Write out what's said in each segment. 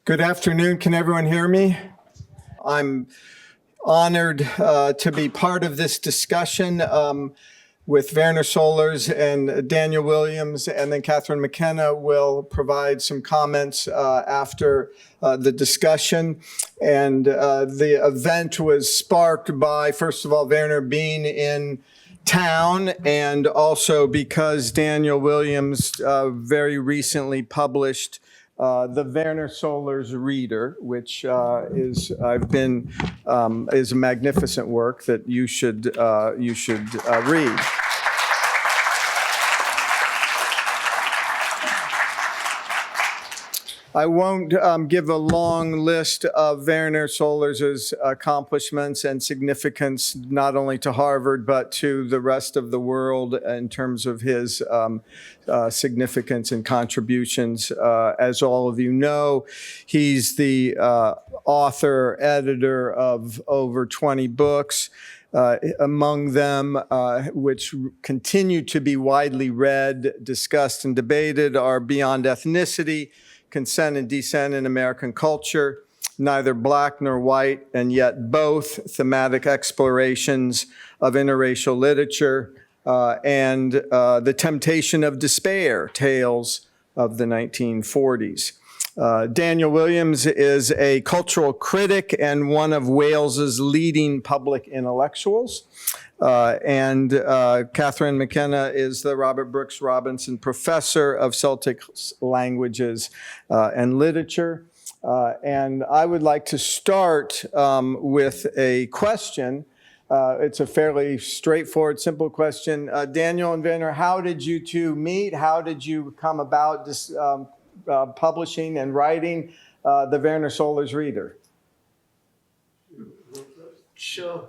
Good afternoon. Can everyone hear me? I'm honored to be part of this discussion with Werner Sollors and Daniel Williams, and then Catherine McKenna will provide some comments after the discussion. And the event was sparked by, first of all, Werner being in town, and also because Daniel Williams very recently published the Werner Sollors Reader, which is a magnificent work that you should read. I won't give a long list of Werner Sollors' accomplishments and significance, not only to Harvard, but to the rest of the world in terms of his significance and contributions. As all of you know, he's the author, editor of over 20 books. Among them, which continue to be widely read, discussed, and debated, are Beyond Ethnicity, Consent and Descent in American Culture, Neither Black Nor White, and Yet Both, Thematic Explorations of Interracial Literature, and The Temptation of Despair, Tales of the 1940s. Daniel Williams is a cultural critic and one of Wales's leading public intellectuals. And Catherine McKenna is the Robert Brooks Robinson Professor of Celtic Languages and Literature. And I would like to start with a question. It's a fairly straightforward, simple question. Daniel and Werner, how did you two meet? How did you come about this publishing and writing the Werner Sollors Reader? Sure.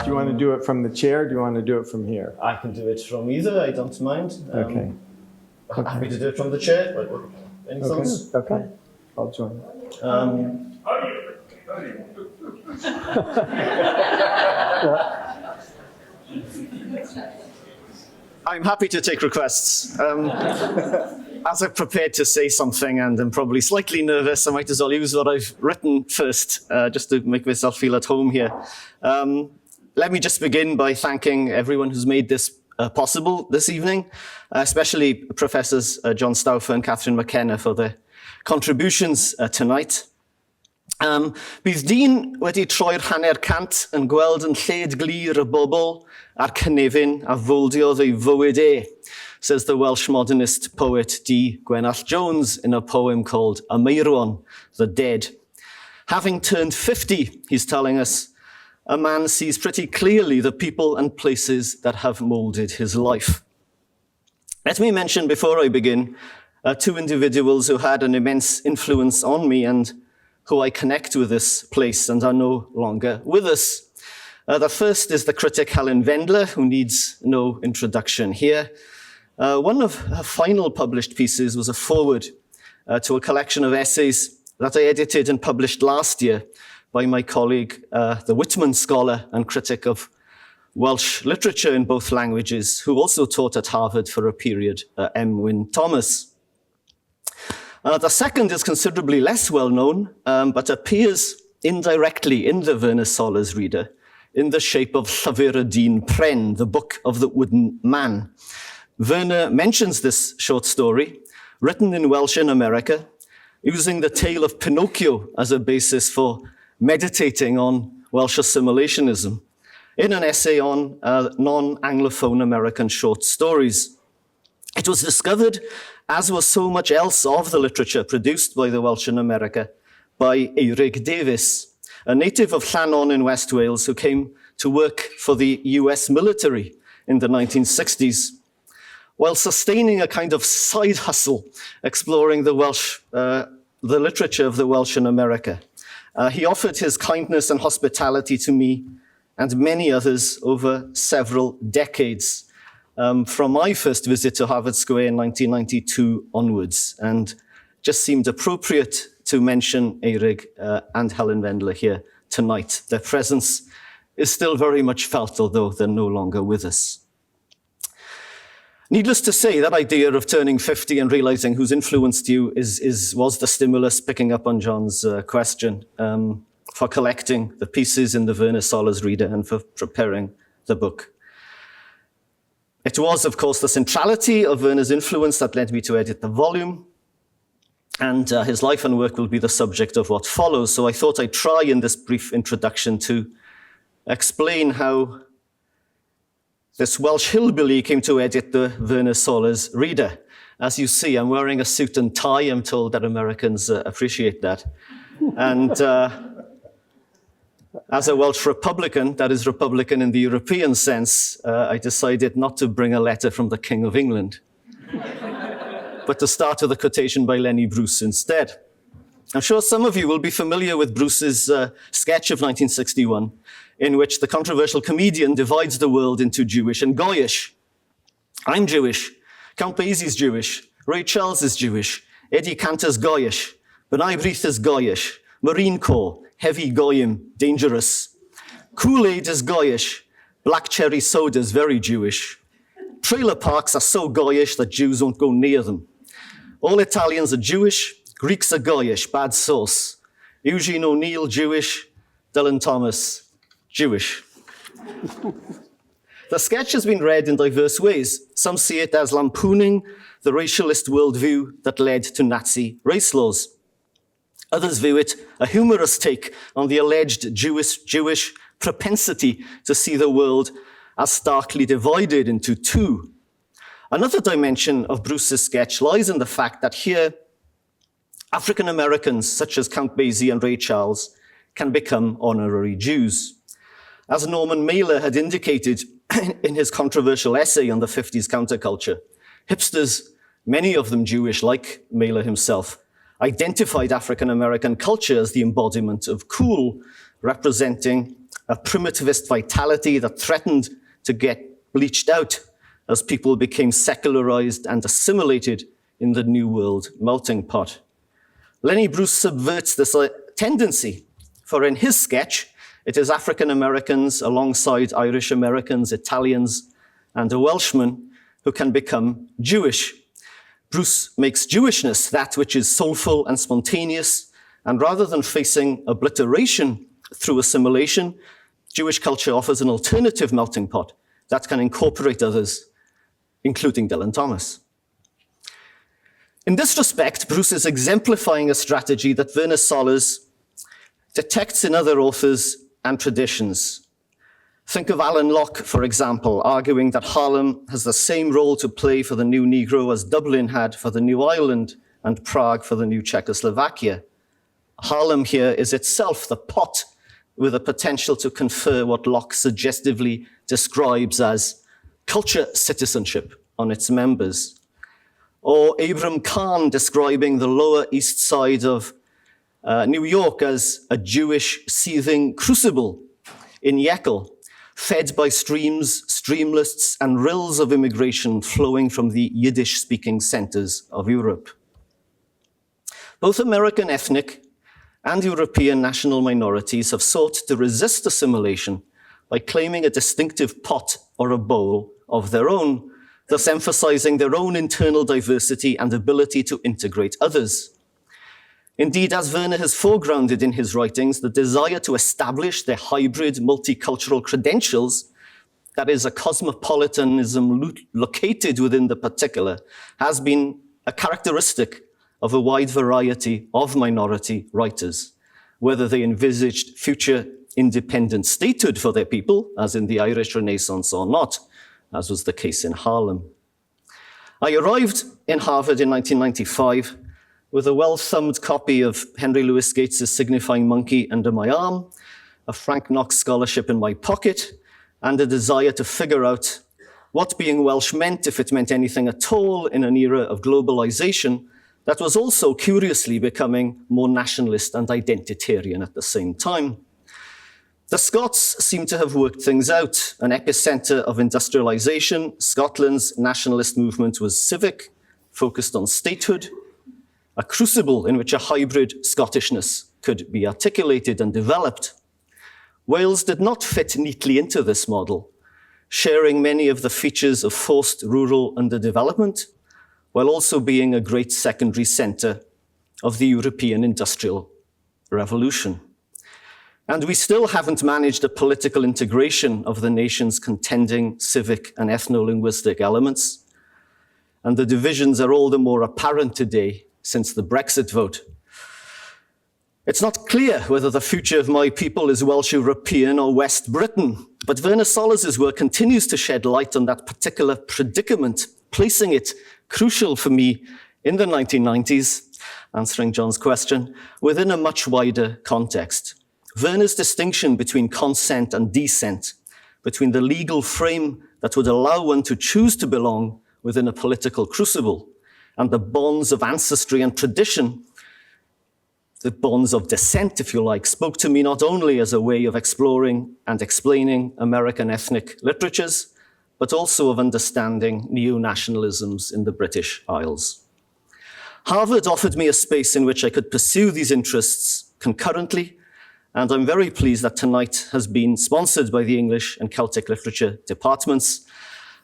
Do you want to do it from the chair? Or do you want to do it from here? I can do it from either. I don't mind. Okay. Happy to do it from the chair. Any thoughts? Okay. I'll join. I'm happy to take requests. As I've prepared to say something and I'm probably slightly nervous, I might as well use what I've written first, just to make myself feel at home here. Let me just begin by thanking everyone who's made this possible this evening, especially Professors John Stauffer and Catherine McKenna for their contributions tonight. Bydd dyn wedi troi'r hanner cant yn gweld yn lled glir y bobl a'r cynefin a foldiodd ei fywyd says the Welsh modernist poet D. Gwenallt Jones in a poem called Ameirwan, the Dead. Having turned 50, he's telling us, a man sees pretty clearly the people and places that have molded his life. Let me mention before I begin two individuals who had an immense influence on me and who I connect with this place and are no longer with us. The first is the critic Helen Wendler, who needs no introduction here. One of her final published pieces was a foreword to a collection of essays that I edited and published last year by my colleague, the Whitman scholar and critic of Welsh literature in both languages, who also taught at Harvard for a period, M. Wyn Thomas. The second is considerably less well known, but appears indirectly in the Werner Sollors Reader in the shape of Llyfr y Dyn Pren, the Book of the Wooden Man. Werner mentions this short story, written in Welsh in America, using the tale of Pinocchio as a basis for meditating on Welsh assimilationism in an essay on non-Anglophone American short stories. It was discovered, as was so much else of the literature produced by the Welsh in America, by Eirig Davies, a native of Llannon in West Wales who came to work for the US military in the 1960s, while sustaining a kind of side hustle exploring the literature of the Welsh in America. He offered his kindness and hospitality to me and many others over several decades, from my first visit to Harvard Square in 1992 onwards, and just seemed appropriate to mention Eirig and Helen Wendler here tonight. Their presence is still very much felt, although they're no longer with us. Needless to say, that idea of turning 50 and realizing who's influenced you was the stimulus, picking up on John's question, for collecting the pieces in the Werner Sollors reader and for preparing the book. It was, of course, the centrality of Werner's influence that led me to edit the volume, and his life and work will be the subject of what follows. So I thought I'd try in this brief introduction to explain how this Welsh hillbilly came to edit the Werner Sollors reader. As you see, I'm wearing a suit and tie. I'm told that Americans appreciate that. And as a Welsh Republican, that is Republican in the European sense, I decided not to bring a letter from the King of England, but to start with a quotation by Lenny Bruce instead. I'm sure some of you will be familiar with Bruce's sketch of 1961, in which the controversial comedian divides the world into Jewish and Goyish. I'm Jewish, Count Basie's Jewish, Ray Charles is Jewish, Eddie Cantor's Goyish, Benai Brith is Goyish, Marine Corps, heavy Goyim, dangerous. Kool-Aid is Goyish, black cherry soda is very Jewish. Trailer parks are so Goyish that Jews won't go near them. All Italians are Jewish, Greeks are Goyish, bad sauce. Eugene O'Neill, Jewish, Dylan Thomas, Jewish. The sketch has been read in diverse ways. Some see it as lampooning the racialist worldview that led to Nazi race laws. Others view it a humorous take on the alleged Jewish propensity to see the world as starkly divided into two. Another dimension of Bruce's sketch lies in the fact that here, African Americans, such as Count Basie and Ray Charles, can become honorary Jews. As Norman Mailer had indicated in his controversial essay on the 50s counterculture, hipsters, many of them Jewish like Mailer himself, identified African American culture as the embodiment of cool, representing a primitivist vitality that threatened to get bleached out as people became secularized and assimilated in the New World melting pot. Lenny Bruce subverts this tendency, for in his sketch, it is African Americans alongside Irish Americans, Italians, and a Welshman who can become Jewish. Bruce makes Jewishness that which is soulful and spontaneous, and rather than facing obliteration through assimilation, Jewish culture offers an alternative melting pot that can incorporate others, including Dylan Thomas. In this respect, Bruce is exemplifying a strategy that Werner Sollors detects in other authors and traditions. Think of Alan Locke, for example, arguing that Harlem has the same role to play for the new Negro as Dublin had for the new Ireland and Prague for the new Czechoslovakia. Harlem here is itself the pot with the potential to confer what Locke suggestively describes as culture citizenship on its members. Or Abram Khan describing the Lower East Side of New York as a Jewish seething crucible in Yekel, fed by streams, streamlets, and rills of immigration flowing from the Yiddish-speaking centers of Europe. Both American ethnic and European national minorities have sought to resist assimilation by claiming a distinctive pot or a bowl of their own, thus emphasizing their own internal diversity and ability to integrate others. Indeed, as Werner has foregrounded in his writings, the desire to establish their hybrid multicultural credentials, that is, a cosmopolitanism located within the particular, has been a characteristic of a wide variety of minority writers, whether they envisaged future independent statehood for their people, as in the Irish Renaissance, or not, as was the case in Harlem. I arrived in Harvard in 1995 with a well-thumbed copy of Henry Louis Gates's Signifying Monkey under my arm, a Frank Knox scholarship in my pocket, and a desire to figure out what being Welsh meant, if it meant anything at all, in an era of globalization that was also curiously becoming more nationalist and identitarian at the same time. The Scots seem to have worked things out. An epicenter of industrialization, Scotland's nationalist movement was civic, focused on statehood, a crucible in which a hybrid Scottishness could be articulated and developed. Wales did not fit neatly into this model. sharing many of the features of forced rural underdevelopment, while also being a great secondary centre of the European Industrial Revolution. And we still haven't managed a political integration of the nation's contending civic and ethno-linguistic elements. And the divisions are all the more apparent today since the Brexit vote. It's not clear whether the future of my people is Welsh European or West Britain, but Werner Sollors' work continues to shed light on that particular predicament, placing it, crucial for me, in the 1990s, answering John's question, within a much wider context. Werner's distinction between consent and dissent, between the legal frame that would allow one to choose to belong within a political crucible, and the bonds of ancestry and tradition, the bonds of descent, if you like, spoke to me not only as a way of exploring and explaining American ethnic literatures, but also of understanding neo-nationalisms in the British Isles. Harvard offered me a space in which I could pursue these interests concurrently, and I'm very pleased that tonight has been sponsored by the English and Celtic Literature departments,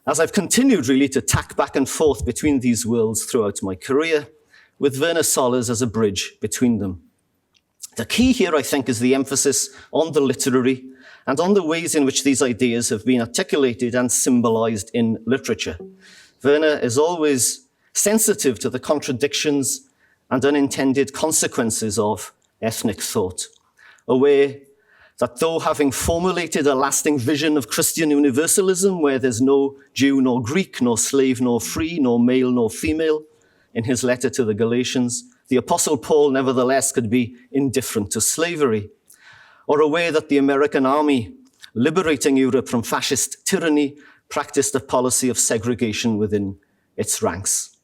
as I've continued really to tack back and forth between these worlds throughout my career, with Werner Sollors as a bridge between them. The key here, I think, is the emphasis on the literary and on the ways in which these ideas have been articulated and symbolized in literature. Werner is always sensitive to the contradictions and unintended consequences of ethnic thought, aware that though having formulated a lasting vision of Christian universalism where there's no Jew nor Greek, nor slave nor free, nor male nor female, in his letter to the Galatians, the Apostle Paul nevertheless could be indifferent to slavery, or aware that the American army, liberating Europe from fascist tyranny, practiced a policy of segregation within its ranks.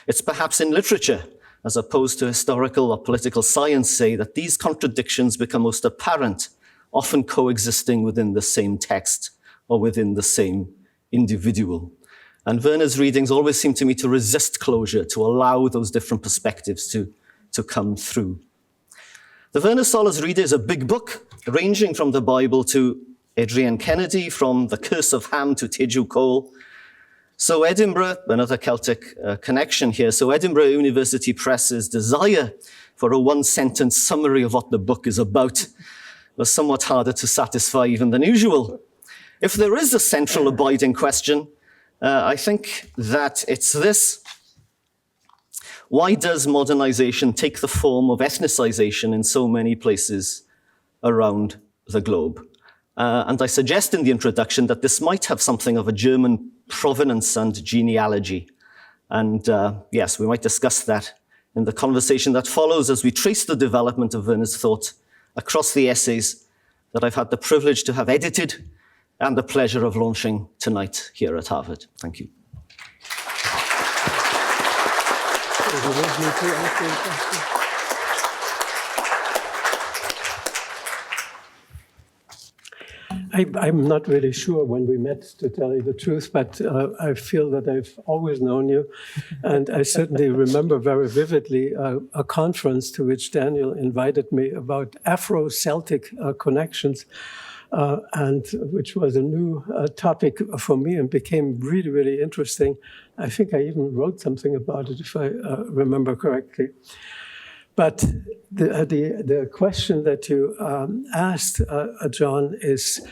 It's perhaps in literature, as opposed to historical or political science, say that these contradictions become most apparent, often coexisting within the same text or within the same individual. And Werner's readings always seem to me to resist closure, to allow those different perspectives to come through. The Werner Sollors Reader is a big book, ranging from the Bible to Adrian Kennedy, from The Curse of Ham to Teju Cole. So Edinburgh, another Celtic connection here, so Edinburgh University Press's desire for a one-sentence summary of what the book is about was somewhat harder to satisfy even than usual. If there is a central abiding question, I think that it's this. Why does modernization take the form of ethnicization in so many places around the globe? And I suggest in the introduction that this might have something of a German provenance and genealogy. And yes, we might discuss that in the conversation that follows as we trace the development of Werner's thought across the essays that I've had the privilege to have edited and the pleasure of launching tonight here at Harvard. Thank you. I'm not really sure when we met, to tell you the truth, but I feel that I've always known you. And I certainly remember very vividly a conference to which Daniel invited me about Afro-Celtic connections, and which was a new topic for me and became really, really interesting. I think I even wrote something about it, if I remember correctly. But the question that you asked, John, is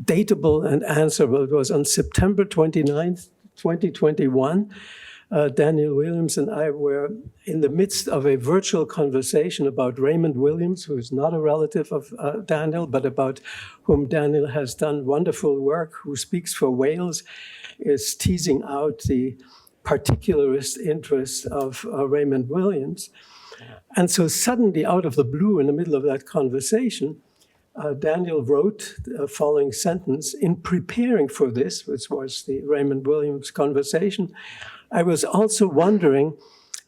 datable and answerable. It was on September 29th, 2021. Daniel Williams and I were in the midst of a virtual conversation about Raymond Williams, who is not a relative of Daniel, but about whom Daniel has done wonderful work, who speaks for Wales, is teasing out the particularist interest of Raymond Williams. And so suddenly, out of the blue, in the middle of that conversation, Daniel wrote the following sentence: in preparing for this, which was the Raymond Williams conversation, I was also wondering,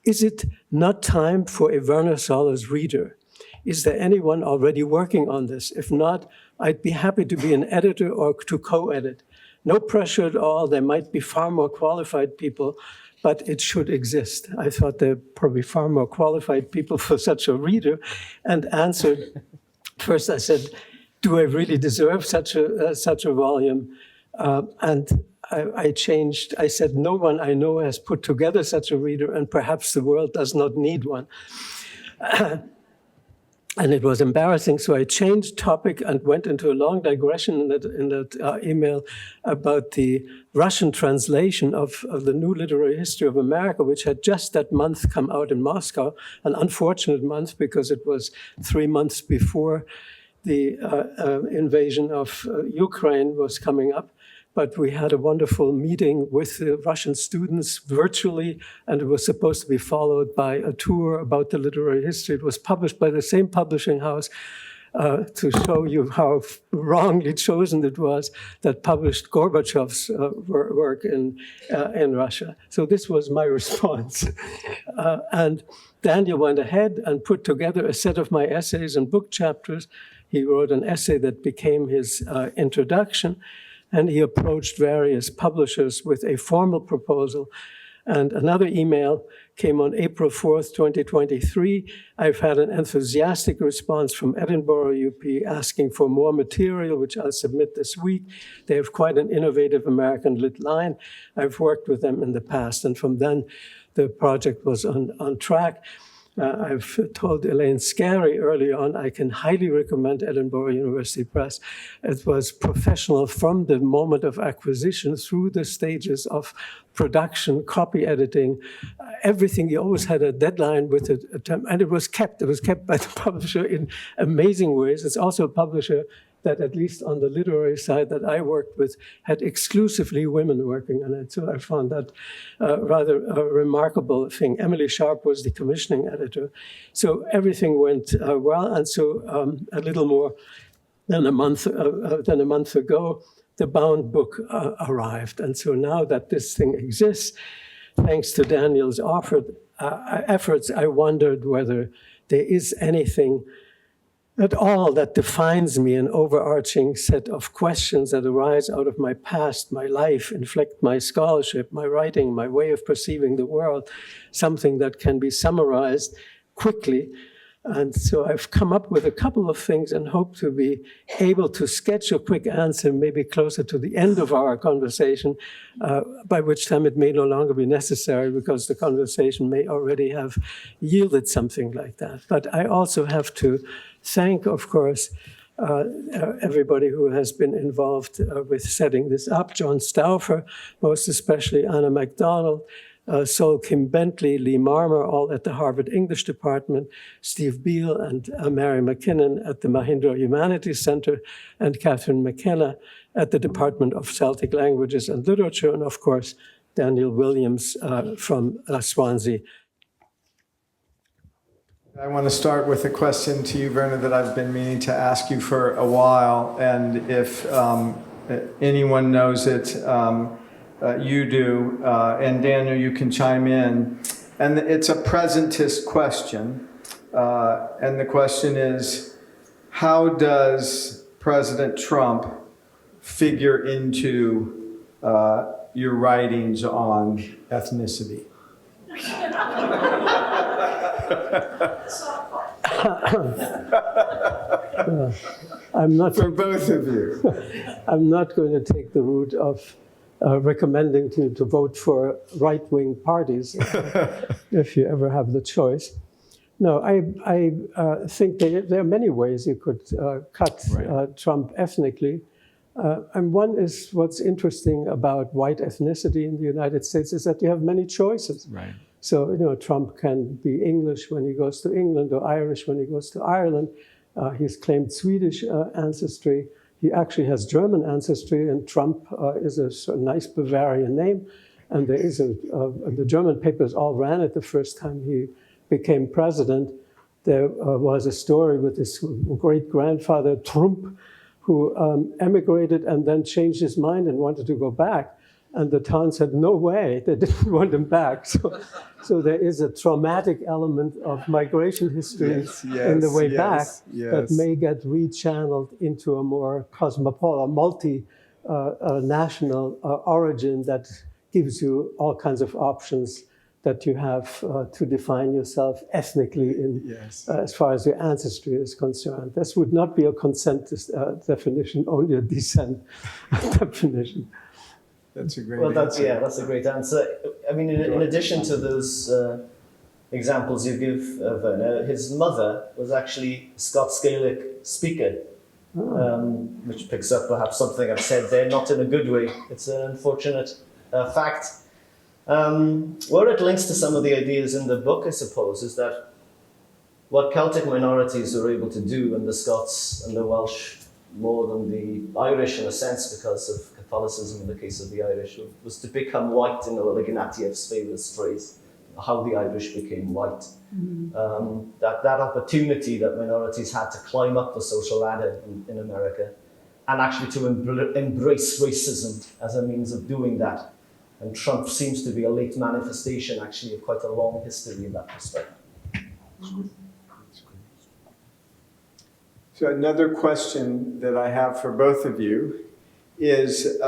is it not time for a Werner Sollors reader? Is there anyone already working on this? If not, I'd be happy to be an editor or to co-edit. No pressure at all. There might be far more qualified people, but it should exist. I thought there are probably far more qualified people for such a reader, and answered. First I said, do I really deserve such a volume? And I changed, I said, no one I know has put together such a reader, and perhaps the world does not need one. And it was embarrassing, so I changed topic and went into a long digression in that email about the Russian translation of the New Literary History of America, which had just that month come out in Moscow, an unfortunate month because it was 3 months before the invasion of Ukraine was coming up. But we had a wonderful meeting with the Russian students virtually, and it was supposed to be followed by a tour about the literary history. It was published by the same publishing house to show you how wrongly chosen it was that published Gorbachev's work in Russia. So this was my response. And Daniel went ahead and put together a set of my essays and book chapters. He wrote an essay that became his introduction. And he approached various publishers with a formal proposal. And another email came on April 4th, 2023. I've had an enthusiastic response from Edinburgh UP asking for more material, which I'll submit this week. They have quite an innovative American lit line. I've worked with them in the past, and from then the project was on track. I've told Elaine Scarry early on, I can highly recommend Edinburgh University Press. It was professional from the moment of acquisition through the stages of production, copy editing, everything. You always had a deadline with it, and it was kept. It was kept by the publisher in amazing ways. It's also a publisher that, at least on the literary side that I worked with, had exclusively women working on it. So I found that rather a remarkable thing. Emily Sharp was the commissioning editor. So everything went well. And so a little more than a month ago, the bound book arrived. And so now that this thing exists, thanks to Daniel's efforts, I wondered whether there is anything at all that defines me, an overarching set of questions that arise out of my past, my life, inflect my scholarship, my writing, my way of perceiving the world, something that can be summarized quickly. And so I've come up with a couple of things and hope to be able to sketch a quick answer, maybe closer to the end of our conversation, by which time it may no longer be necessary because the conversation may already have yielded something like that. But I also have to thank, of course, everybody who has been involved with setting this up. John Stauffer, most especially Anna MacDonald, Sol Kim Bentley, Lee Marmer, all at the Harvard English Department, Steve Beale and Mary McKinnon at the Mahindra Humanities Center, and Catherine McKenna at the Department of Celtic Languages and Literature, and of course, Daniel Williams from Swansea. I want to start with a question to you, Werner, that I've been meaning to ask you for a while, and if anyone knows it, you do, and Daniel, you can chime in. And it's a presentist question, and the question is, how does President Trump figure into your writings on ethnicity? I'm not for both of you. I'm not going to take the route of recommending to vote for right-wing parties if you ever have the choice. No, I think there are many ways you could cut Trump ethnically. And one is what's interesting about white ethnicity in the United States is that you have many choices. Right. So, you know, Trump can be English when he goes to England or Irish when he goes to Ireland. He's claimed Swedish ancestry. He actually has German ancestry, and Trump is a nice Bavarian name. And there is the German papers all ran it the first time he became president. There was a story with his great-grandfather, Trump, who emigrated and then changed his mind and wanted to go back. And the town said, no way, they didn't want him back. So there is a traumatic element of migration history in the way back that may get rechanneled into a more cosmopolitan, multi-national origin that gives you all kinds of options that you have to define yourself ethnically in, Yes. as far as your ancestry is concerned. This would not be a consent definition, only a descent definition. That's a great Well, answer. that's a great answer. I mean, in addition to those examples you give, Werner, his mother was actually a Scots Gaelic speaker, which picks up perhaps something I've said there, not in a good way. It's an unfortunate fact. Where it links to some of the ideas in the book, I suppose, is that what Celtic minorities were able to do, and the Scots and the Welsh more than the Irish in a sense because of Catholicism in the case of the Irish, was to become white, in Oleg Ignatiev's famous phrase, how the Irish became white. That opportunity that minorities had to climb up the social ladder in America and actually to embrace racism as a means of doing that. And Trump seems to be a late manifestation, actually, of quite a long history in that respect. So another question that I have for both of you is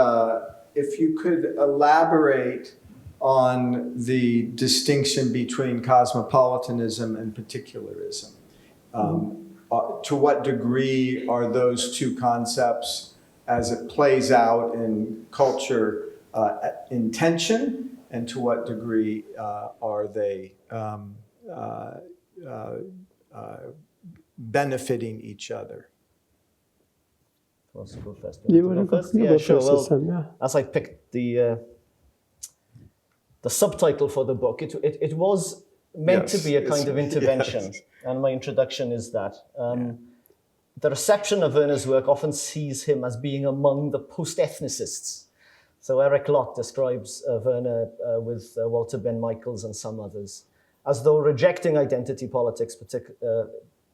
if you could elaborate on the distinction between cosmopolitanism and particularism. To what degree are those two concepts, as it plays out in culture, in tension, and to what degree are they benefiting each other? You You go first? you Yeah, go sure. first this Well, time, yeah. as I picked the subtitle for the book, it was meant Yes, to be a kind yes, of intervention, yes. and my introduction is that. The reception of Werner's work often sees him as being among the post-ethnicists. So Eric Lott describes Werner with Walter Ben Michaels and some others as though rejecting identity politics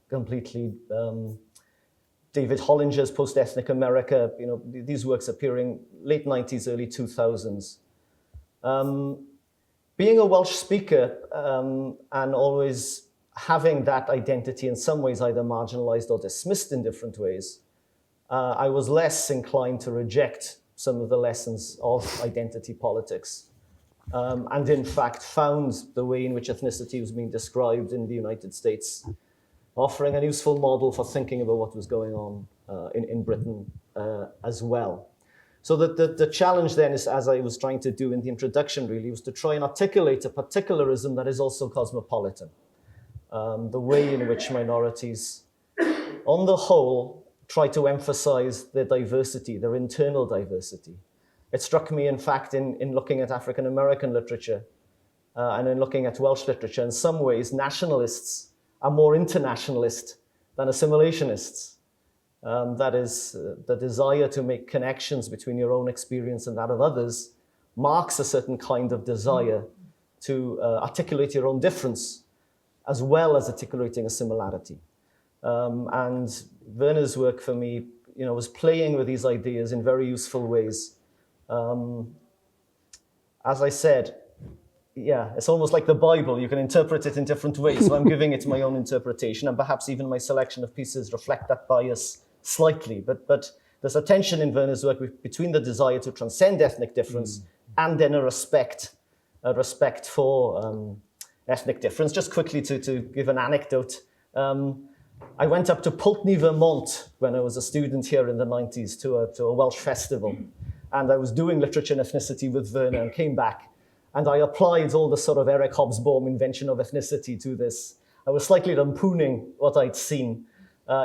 completely. David Hollinger's Post-Ethnic America, these works appearing late 90s, early 2000s. Being a Welsh speaker and always having that identity in some ways either marginalized or dismissed in different ways, I was less inclined to reject some of the lessons of identity politics. And in fact found the way in which ethnicity was being described in the United States offering a useful model for thinking about what was going on in Britain as well. So the challenge then is, as I was trying to do in the introduction really, was to try and articulate a particularism that is also cosmopolitan. The way in which minorities, on the whole, try to emphasize their diversity, their internal diversity. It struck me, in fact, in looking at African American literature and in looking at Welsh literature, in some ways, nationalists are more internationalist than assimilationists. That is, the desire to make connections between your own experience and that of others marks a certain kind of desire to articulate your own difference, as well as articulating a similarity. And Werner's work for me, was playing with these ideas in very useful ways. As I said, it's almost like the Bible. You can interpret it in different ways. So I'm giving it my own interpretation, and perhaps even my selection of pieces reflect that bias slightly. But there's a tension in Werner's work between the desire to transcend ethnic difference and then a respect for ethnic difference. Just quickly to give an anecdote. I went up to Pulteney, Vermont when I was a student here in the 90s to a Welsh festival. And I was doing literature and ethnicity with Werner and came back. And I applied all the sort of Eric Hobsbawm invention of ethnicity to this. I was slightly lampooning what I'd seen.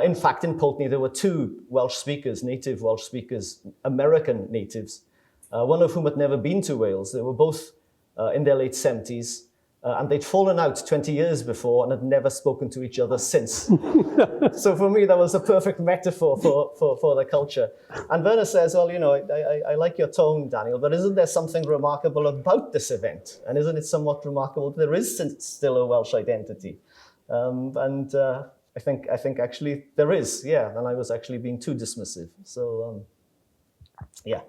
In fact, in Pulteney, there were two Welsh speakers, native Welsh speakers, American natives, one of whom had never been to Wales. They were both in their late 70s. And they'd fallen out 20 years before and had never spoken to each other since. So for me, that was a perfect metaphor for the culture. And Werner says, well, I like your tone, Daniel, but isn't there something remarkable about this event? And isn't it somewhat remarkable that there is still a Welsh identity? I think actually there is, yeah. And I was actually being too dismissive. So, yeah.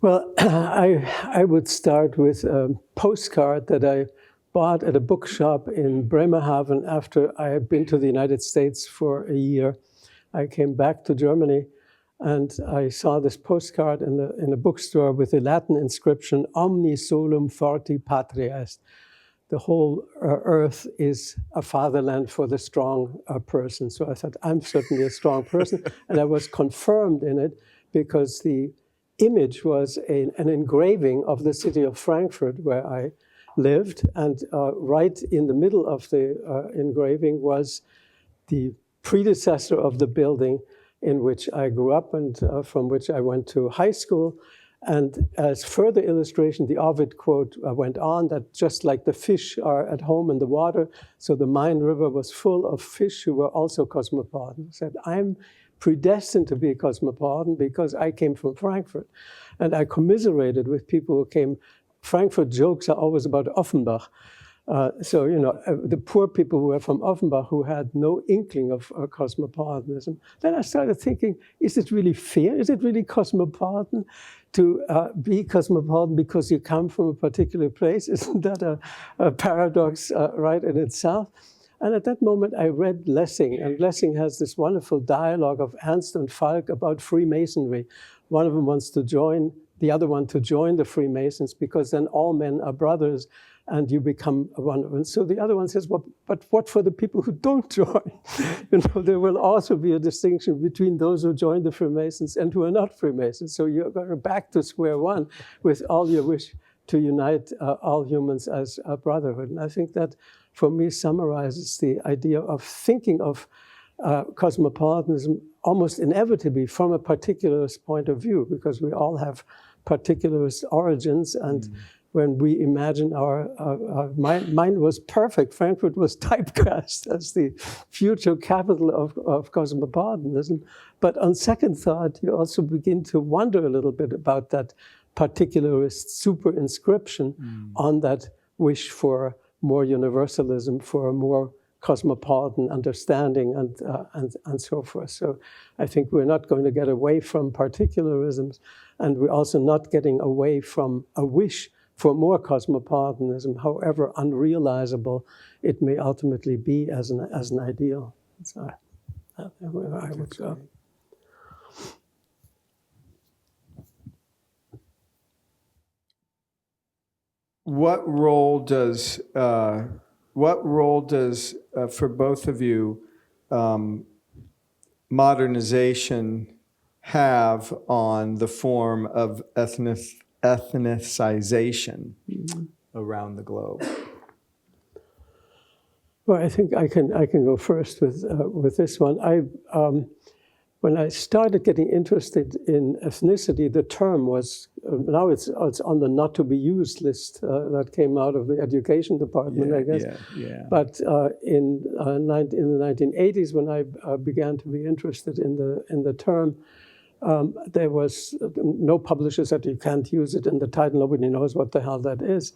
Well, I would start with a postcard that I bought at a bookshop in Bremerhaven after I had been to the United States for a year. I came back to Germany And I saw this postcard in a bookstore with the Latin inscription, Omni solum forti patria est. The whole earth is a fatherland for the strong person. So I thought, I'm certainly a strong person. And I was confirmed in it because the image was an engraving of the city of Frankfurt where I lived. And right in the middle of the engraving was the predecessor of the building in which I grew up and from which I went to high school. And as further illustration, the Ovid quote went on that just like the fish are at home in the water, so the Main River was full of fish who were also cosmopolitan. He said, I'm predestined to be a cosmopolitan because I came from Frankfurt. And I commiserated with people who came. Frankfurt jokes are always about Offenbach. So, the poor people who were from Offenbach who had no inkling of cosmopolitanism. Then I started thinking, is it really fair? Is it really cosmopolitan to be cosmopolitan because you come from a particular place? Isn't that a paradox right in itself? And at that moment, I read Lessing, and Lessing has this wonderful dialogue of Ernst and Falk about Freemasonry. One of them wants to join, the other one to join the Freemasons because then all men are brothers and you become one of them. So the other one says, well, but what for the people who don't join? There will also be a distinction between those who join the Freemasons and who are not Freemasons. So you're going back to square one with all your wish to unite all humans as a brotherhood. And I think that, for me, summarizes the idea of thinking of cosmopolitanism almost inevitably from a particularist point of view, because we all have particularist origins. And when we imagine our mind was perfect, Frankfurt was typecast as the future capital of cosmopolitanism. But on second thought, you also begin to wonder a little bit about that particularist superinscription on that wish for more universalism, for a more cosmopolitan understanding and so forth. So I think we're not going to get away from particularisms, and we're also not getting away from a wish for more cosmopolitanism, however unrealizable it may ultimately be as an ideal. So that's where I would go. What role does for both of you modernization have on the form of ethnicization around the globe? Well, I think I can go first with this one. When I started getting interested in ethnicity, the term was now it's on the not to be used list that came out of the education department, I guess. Yeah. But in the 1980s, when I began to be interested in the term, there was no publisher said you can't use it in the title. Nobody knows what the hell that is.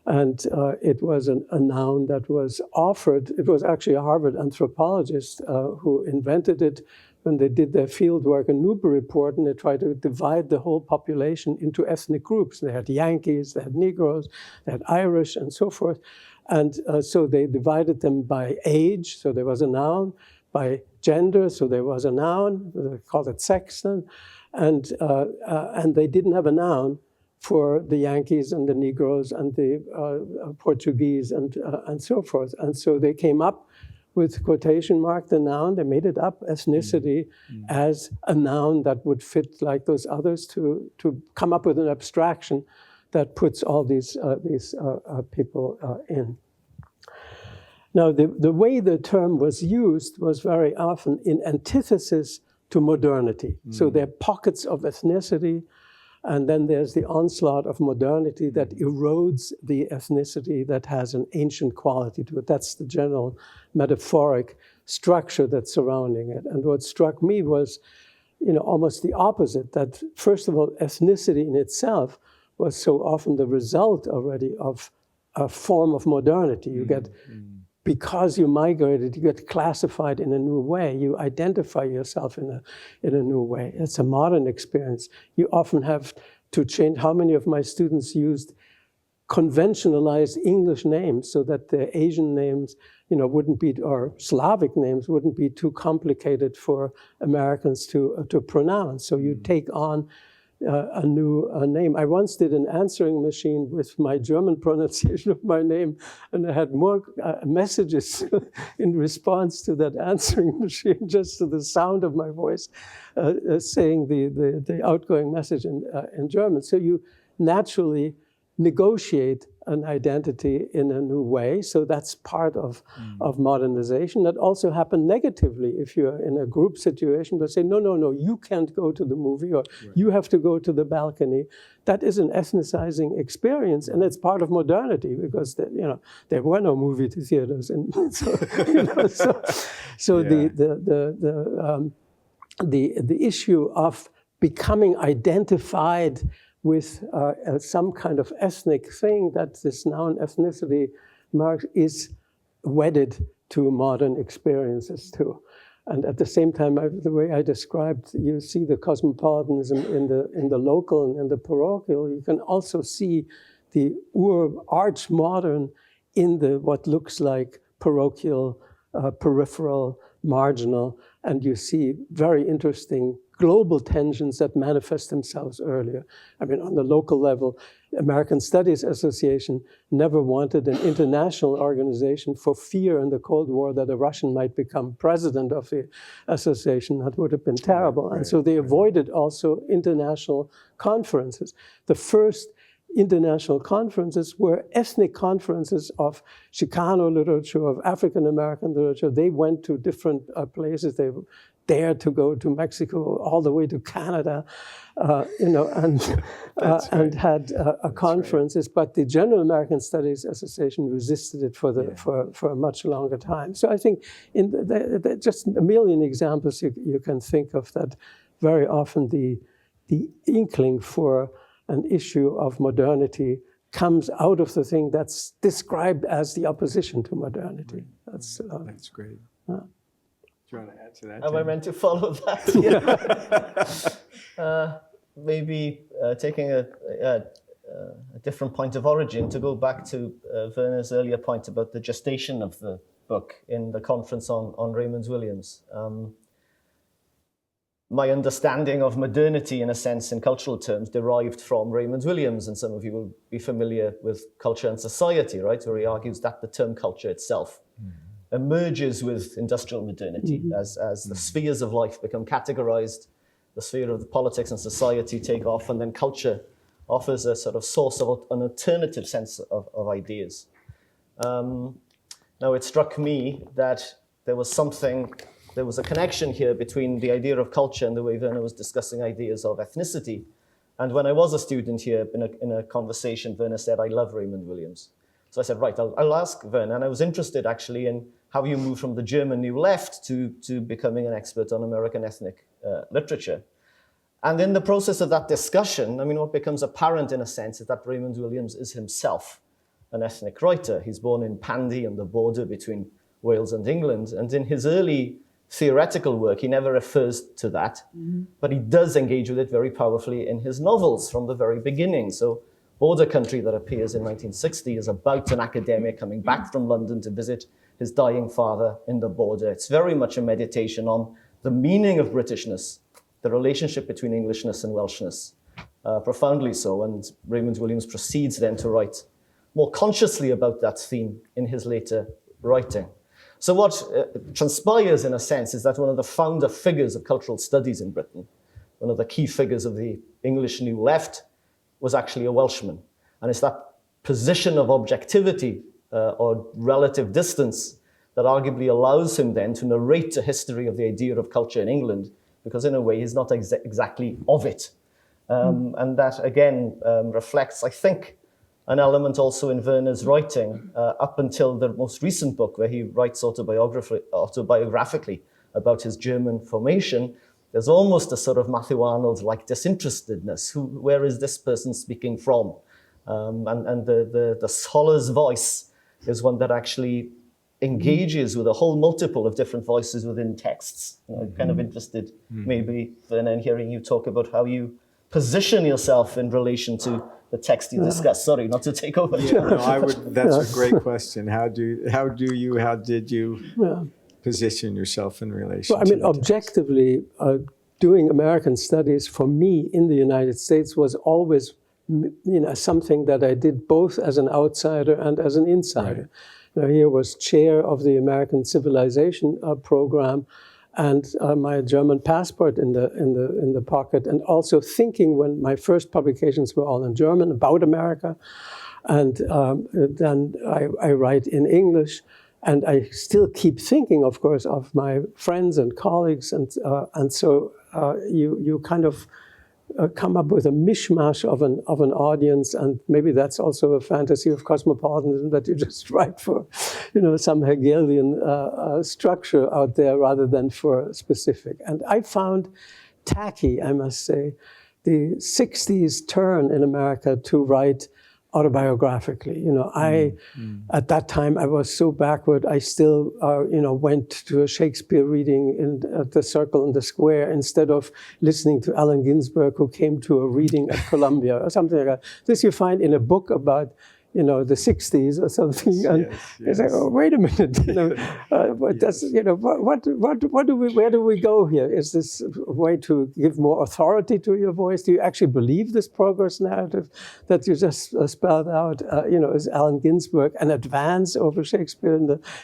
And it was a noun that was offered. It was actually a Harvard anthropologist who invented it when they did their field work in Newburyport, and they tried to divide the whole population into ethnic groups. They had Yankees, they had Negroes, they had Irish, and so forth. And so they divided them by age, so there was a noun, by gender, so there was a noun, they called it sex then, and they didn't have a noun for the Yankees and the Negroes and the Portuguese and so forth. And so they came up with quotation mark the noun, they made it up, ethnicity, as a noun that would fit like those others to come up with an abstraction that puts all these people in. Now, the way the term was used was very often in antithesis to modernity. So there are pockets of ethnicity, and then there's the onslaught of modernity that erodes the ethnicity that has an ancient quality to it. That's the general metaphoric structure that's surrounding it. And what struck me was, almost the opposite, that first of all, ethnicity in itself was so often the result already of a form of modernity. You get, because you migrated, you get classified in a new way. You identify yourself in a new way. It's a modern experience. You often have to change. How many of my students used conventionalized English names so that the Asian names, wouldn't be, or Slavic names wouldn't be too complicated for Americans to pronounce. So you take on a new name. I once did an answering machine with my German pronunciation of my name, and I had more messages in response to that answering machine, just to the sound of my voice, saying the outgoing message in German. So you naturally negotiate an identity in a new way. So that's part of modernization. That also happened negatively if you're in a group situation, but say, no, you can't go to the movie, or you have to go to the balcony. That is an ethnicizing experience, and it's part of modernity, because there were no movie theaters, and so the issue of becoming identified with some kind of ethnic thing that this noun ethnicity marks is wedded to modern experiences too. And at the same time, the way I described, you see the cosmopolitanism in the local and in the parochial. You can also see the arch modern in the what looks like parochial, peripheral, marginal, and you see very interesting global tensions that manifest themselves earlier. I mean, on the local level, American Studies Association never wanted an international organization for fear in the Cold War that a Russian might become president of the association. That would have been terrible. And so they avoided also international conferences. The first international conferences were ethnic conferences of Chicano literature, of African American literature. They went to different places. They dared to go to Mexico, all the way to Canada, and had conferences. Right. But the General American Studies Association resisted it for a much longer time. So I think just a million examples you can think of that very often the inkling for an issue of modernity comes out of the thing that's described as the opposition to modernity. That's great. Do you want to add to that? Am I meant to follow that? Maybe taking a different point of origin, to go back to Werner's earlier point about the gestation of the book in the conference on Raymond Williams. My understanding of modernity, in a sense, in cultural terms, derived from Raymond Williams, and some of you will be familiar with Culture and Society, right, where he argues that the term culture itself emerges with industrial modernity as the spheres of life become categorized, the sphere of the politics and society take off, and then culture offers a sort of source of an alternative sense of ideas. Now, it struck me that there was a connection here between the idea of culture and the way Werner was discussing ideas of ethnicity. And when I was a student here in a conversation, Werner said, "I love Raymond Williams." So I said, right, I'll ask Werner. And I was interested actually in how you moved from the German New Left to becoming an expert on American ethnic literature. And in the process of that discussion, I mean, what becomes apparent in a sense is that Raymond Williams is himself an ethnic writer. He's born in Pandy on the border between Wales and England. And in his early theoretical work, he never refers to that, but he does engage with it very powerfully in his novels from the very beginning. So Border Country, that appears in 1960, is about an academic coming back from London to visit his dying father in the border. It's very much a meditation on the meaning of Britishness, the relationship between Englishness and Welshness, profoundly so. And Raymond Williams proceeds then to write more consciously about that theme in his later writing. So what transpires, in a sense, is that one of the founder figures of cultural studies in Britain, one of the key figures of the English New Left, was actually a Welshman. And it's that position of objectivity or relative distance that arguably allows him then to narrate a history of the idea of culture in England, because in a way he's not exactly of it. And that, again, reflects, I think, an element also in Werner's writing up until the most recent book, where he writes autobiographically about his German formation. There's almost a sort of Matthew Arnold-like disinterestedness. Where is this person speaking from? And the Sollors voice is one that actually engages with a whole multiple of different voices within texts. I'm kind of interested, maybe, Werner, in hearing you talk about how you position yourself in relation to the text you discuss? Sorry, not to take over. Yeah, no, I would. That's a great question. How did you position yourself in relation? Well, I mean, to the text? objectively, doing American studies for me in the United States was always, something that I did both as an outsider and as an insider. Right. Here was chair of the American Civilization program, and my German passport in the pocket, and also thinking when my first publications were all in German about America, and then I write in English, and I still keep thinking, of course, of my friends and colleagues, and so you kind of come up with a mishmash of an audience, and maybe that's also a fantasy of cosmopolitanism, that you just write for, some Hegelian structure out there rather than for specific. And I found tacky, I must say, the 60s turn in America to write autobiographically. At that time I was so backward. I still, went to a Shakespeare reading at the Circle and the Square instead of listening to Allen Ginsberg, who came to a reading at Columbia or something like that. This you find in a book about, the 60s or something, and it's like, oh, wait a minute, where do we go here? Is this a way to give more authority to your voice? Do you actually believe this progress narrative that you just spelled out? Is Allen Ginsberg an advance over Shakespeare?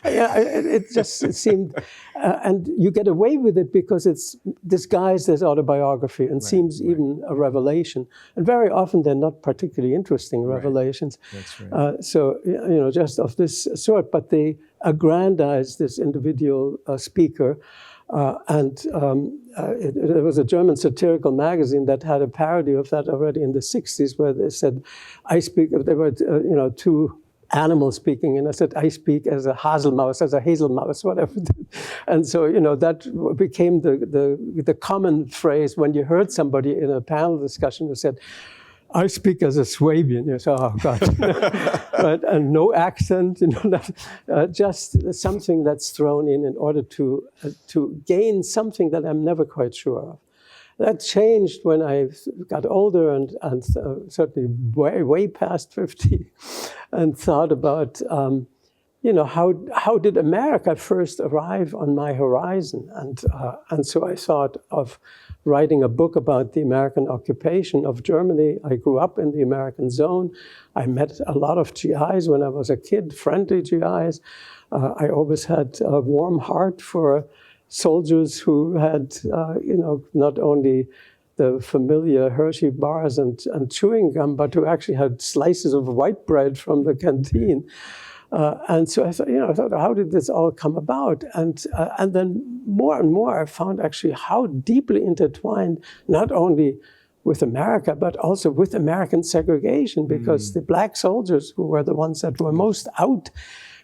It seemed, and you get away with it because it's disguised as autobiography and seems even a revelation. And very often they're not particularly interesting revelations. That's right. So, just of this sort, but they aggrandize this individual speaker. There was a German satirical magazine that had a parody of that already in the 60s, where they said, there were, two animals speaking, and I said, I speak as a hazelmouse, whatever. And so, that became the common phrase when you heard somebody in a panel discussion who said, I speak as a Swabian. You say, oh God, right? And no accent, just something that's thrown in order to gain something that I'm never quite sure of. That changed when I got older and certainly way past 50, and thought about, how did America first arrive on my horizon? And so I thought of writing a book about the American occupation of Germany. I grew up in the American zone. I met a lot of GIs when I was a kid, friendly GIs. I always had a warm heart for soldiers who had, not only the familiar Hershey bars and chewing gum, but who actually had slices of white bread from the canteen. And so I thought, how did this all come about? And then more and more I found actually how deeply intertwined, not only with America, but also with American segregation, because the black soldiers, who were the ones that were most out,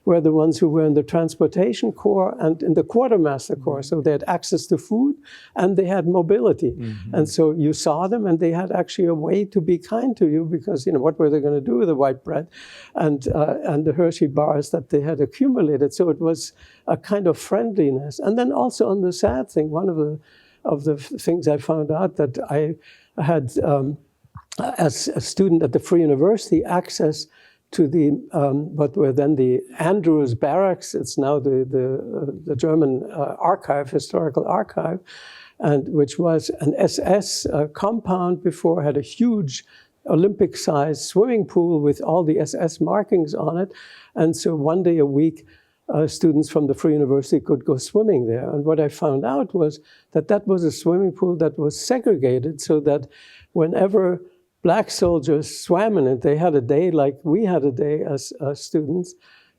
were the ones who were in the transportation corps and in the quartermaster corps. So they had access to food and they had mobility. And so you saw them and they had actually a way to be kind to you, because, what were they going to do with the white bread and the Hershey bars that they had accumulated? So it was a kind of friendliness. And then also on the sad thing, one of the things I found out, that I had, as a student at the Free University, access to the what were then the Andrews Barracks. It's now the German historical archive, and which was an SS compound before, had a huge Olympic-sized swimming pool with all the SS markings on it. And so one day a week, students from the Free University could go swimming there. And what I found out was that was a swimming pool that was segregated, so that whenever black soldiers swam in it, they had a day like we had a day as students.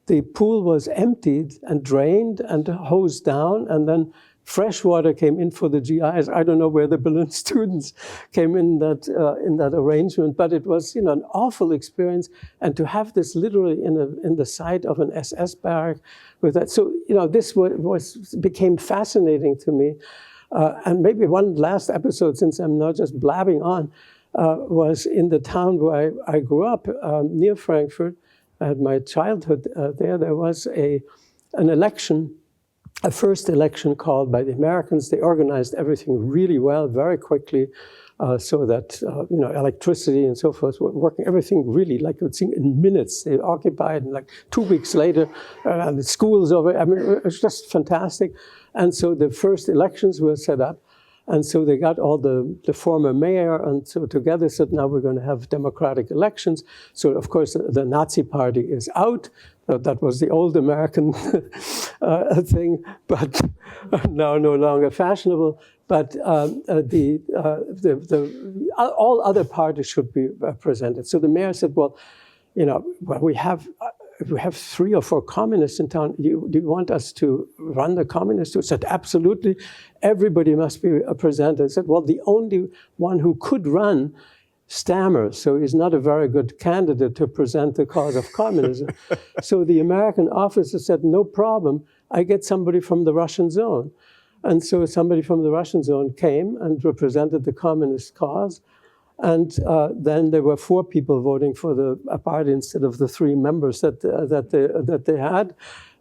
The pool was emptied and drained and hosed down, and then fresh water came in for the GIs. I don't know where the balloon students came in that arrangement, but it was an awful experience. And to have this literally in the site of an SS barrack with that, so this became fascinating to me. And maybe one last episode, since I'm now just blabbing on. Was in the town where I grew up, near Frankfurt. I had my childhood there. There was an election, a first election called by the Americans. They organized everything really well, very quickly. so that electricity and so forth were working. Everything really, like you would see in minutes. They occupied, and like 2 weeks later, the school's over. I mean, it was just fantastic. And so the first elections were set up. And so they got all the former mayor, and so together said, now we're going to have democratic elections. So, of course, the Nazi party is out. That was the old American thing, but now no longer fashionable. But all other parties should be represented. So the mayor said, well, we have 3 or 4 communists in town. Do you want us to run the communists? He said, absolutely. Everybody must be represented. I said, well, the only one who could run stammers, so he's not a very good candidate to present the cause of communism. So the American officer said, no problem. I get somebody from the Russian zone. And so somebody from the Russian zone came and represented the communist cause. And then there were 4 people voting for the party instead of the 3 members that they had,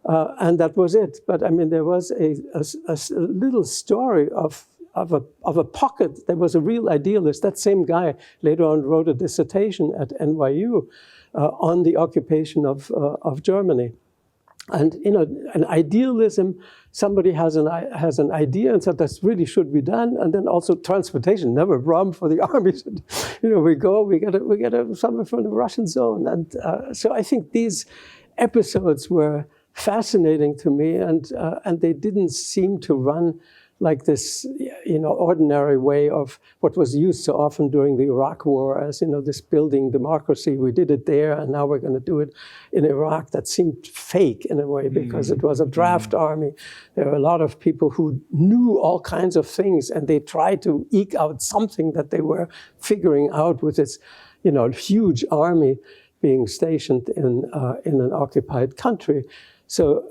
and that was it. But I mean, there was a little story of a pocket. There was a real idealist. That same guy later on wrote a dissertation at NYU on the occupation of Germany. And an idealism. Somebody has an idea and said this really should be done, and then also transportation, never a problem for the army. We get someone from the Russian zone, and so I think these episodes were fascinating to me, and they didn't seem to run like this, ordinary way of what was used so often during the Iraq War as, this building democracy. We did it there, and now we're going to do it in Iraq. That seemed fake in a way because it was a draft army. There were a lot of people who knew all kinds of things, and they tried to eke out something that they were figuring out with this, huge army being stationed in an occupied country. So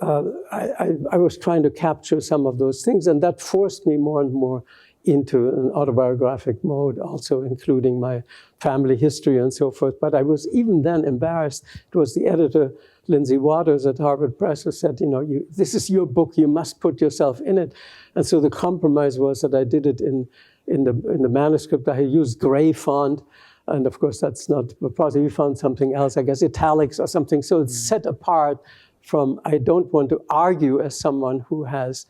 I was trying to capture some of those things, and that forced me more and more into an autobiographic mode, also including my family history and so forth. But I was even then embarrassed. It was the editor, Lindsay Waters at Harvard Press, who said, this is your book, you must put yourself in it. And so the compromise was that I did it in the manuscript. I used gray font. And of course, that's not, probably you found something else, I guess italics or something. So it's set apart from, I don't want to argue as someone who has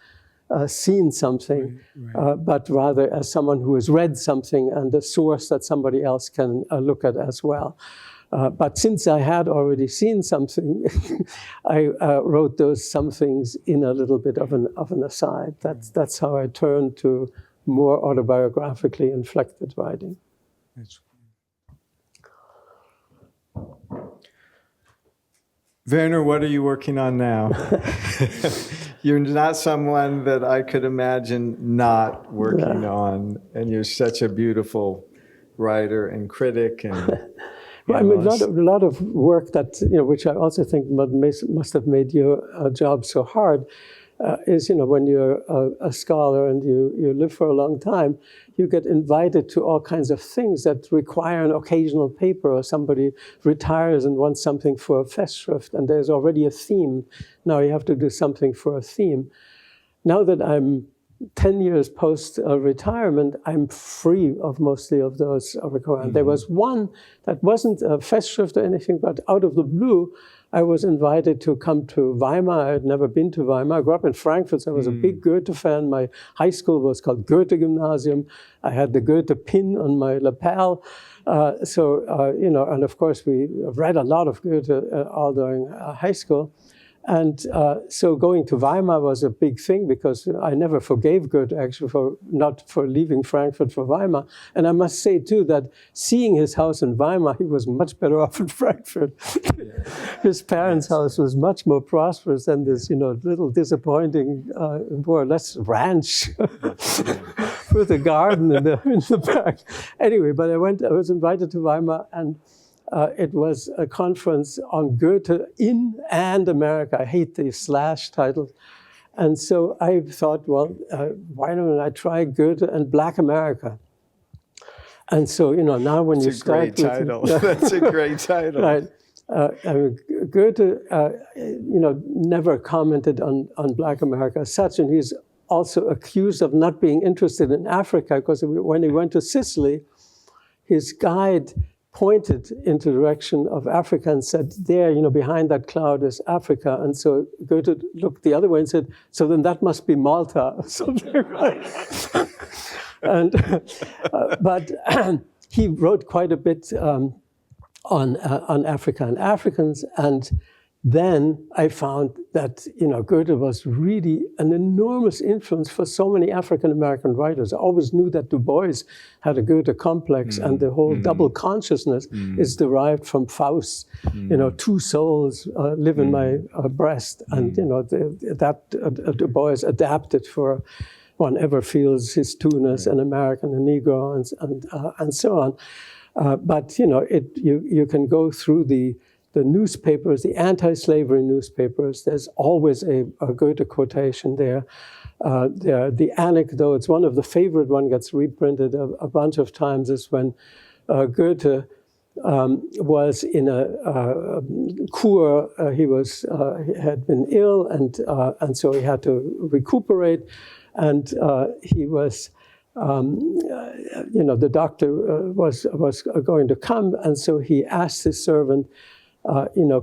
seen something, but rather as someone who has read something and the source that somebody else can look at as well. But since I had already seen something, I wrote those some things in a little bit of an aside. That's how I turned to more autobiographically inflected writing. Werner, what are you working on now? You're not someone that I could imagine not working on, and you're such a beautiful writer and critic and well, I mean, a lot of work that, which I also think must have made your job so hard, is, when you're a scholar and you live for a long time, you get invited to all kinds of things that require an occasional paper, or somebody retires and wants something for a Festschrift, and there's already a theme. Now you have to do something for a theme. Now that I'm 10 years post-retirement, I'm free of mostly of those requirements. Mm-hmm. There was one that wasn't a Festschrift or anything, but out of the blue, I was invited to come to Weimar. I had never been to Weimar. I grew up in Frankfurt, so I was a big Goethe fan. My high school was called Goethe Gymnasium. I had the Goethe pin on my lapel. And of course, we read a lot of Goethe all during high school. And so going to Weimar was a big thing because I never forgave Goethe, actually, not for leaving Frankfurt for Weimar. And I must say, too, that seeing his house in Weimar, he was much better off in Frankfurt. His parents' house was much more prosperous than this, little disappointing, more or less ranch with a garden in the back. Anyway, but I was invited to Weimar, and it was a conference on Goethe in and America. I hate the slash titles. And so I thought, well, why don't I try Goethe and Black America? And so, now when you start with... That's a great title. Right. Goethe, never commented on Black America as such, and he's also accused of not being interested in Africa, because when he went to Sicily, his guide pointed into the direction of Africa and said, there, behind that cloud is Africa. And so Goethe looked the other way and said, so then that must be Malta, or something like that. But he wrote quite a bit on Africa and Africans. And then I found that, Goethe was really an enormous influence for so many African-American writers. I always knew that Du Bois had a Goethe complex, and the whole double consciousness is derived from Faust. Two souls live in my breast, and, Du Bois adapted for one ever feels his two-ness, an American, a Negro, and so on. But, you can go through the newspapers, the anti-slavery newspapers. There's always a Goethe quotation there. The anecdotes, one of the favorite one gets reprinted a bunch of times, is when Goethe was in a cure. He had been ill, and so he had to recuperate. And he was, the doctor was going to come, and so he asked his servant,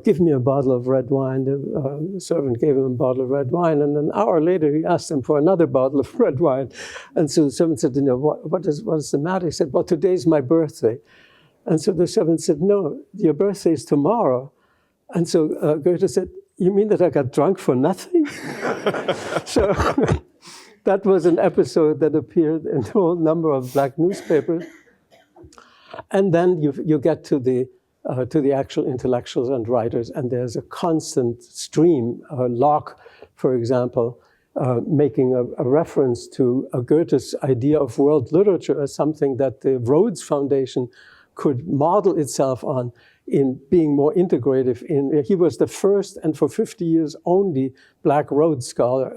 give me a bottle of red wine. The servant gave him a bottle of red wine, and an hour later he asked him for another bottle of red wine. And so the servant said, what is the matter? He said, well, today's my birthday. And so the servant said, no, your birthday is tomorrow. And so Goethe said, you mean that I got drunk for nothing? So that was an episode that appeared in a whole number of black newspapers. And then you get to the actual intellectuals and writers, and there's a constant stream. Locke, for example, making a reference to Goethe's idea of world literature as something that the Rhodes Foundation could model itself on in being more integrative. He was the first, and for 50 years only, Black Rhodes Scholar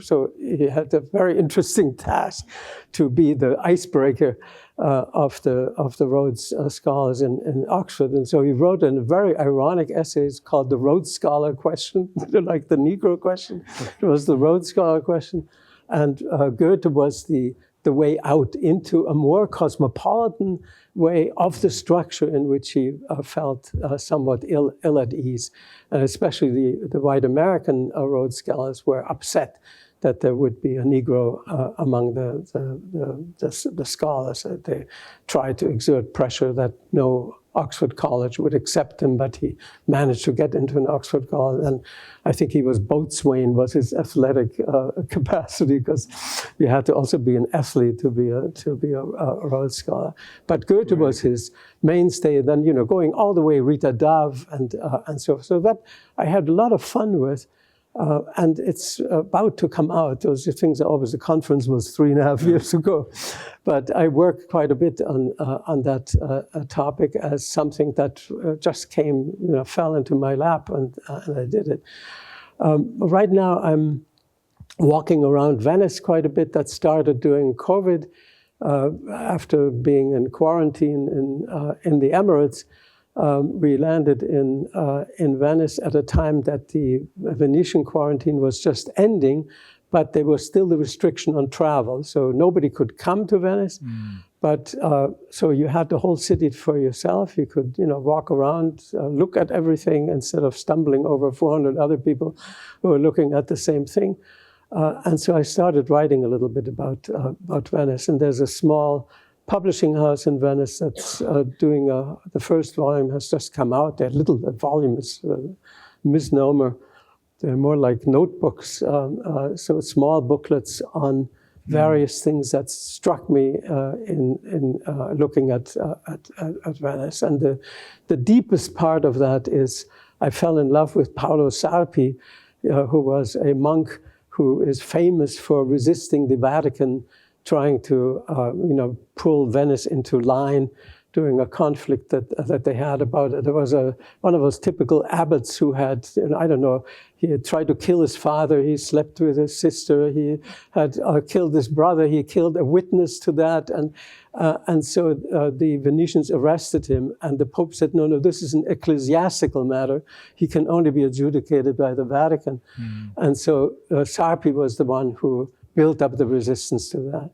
so he had a very interesting task to be the icebreaker of the Rhodes Scholars in Oxford. And so he wrote a very ironic essay called The Rhodes Scholar Question, like the Negro question. It was the Rhodes Scholar question. And Goethe was the way out into a more cosmopolitan way of the structure in which he felt somewhat ill at ease. And especially the white American Rhodes Scholars were upset that there would be a Negro among the scholars. They tried to exert pressure that no Oxford College would accept him, but he managed to get into an Oxford College. And I think he was boatswain, was his athletic capacity, because you had to also be an athlete to be a Rhodes Scholar. But Goethe was his mainstay. Then, going all the way, Rita Dove, and so that I had a lot of fun with. And it's about to come out. Those things are always, the conference was 3.5 years ago. But I worked quite a bit on that topic as something that just came, fell into my lap, and I did it. Right now I'm walking around Venice quite a bit. That started during COVID, after being in quarantine in the Emirates. We landed in Venice at a time that the Venetian quarantine was just ending, but there was still the restriction on travel. So nobody could come to Venice, but so you had the whole city for yourself. You could, walk around, look at everything instead of stumbling over 400 other people who were looking at the same thing. And so I started writing a little bit about Venice. And there's a small publishing house in Venice that's doing the first volume has just come out. That volume is a misnomer. They're more like notebooks, so small booklets on various things that struck me in looking at Venice. And the deepest part of that is I fell in love with Paolo Sarpi, who was a monk who is famous for resisting the Vatican trying to, pull Venice into line during a conflict that they had about it. There was one of those typical abbots who had, I don't know, he had tried to kill his father, he slept with his sister, he had killed his brother, he killed a witness to that, and so the Venetians arrested him, and the Pope said, no, this is an ecclesiastical matter, he can only be adjudicated by the Vatican. And so Sarpi was the one who built up the resistance to that.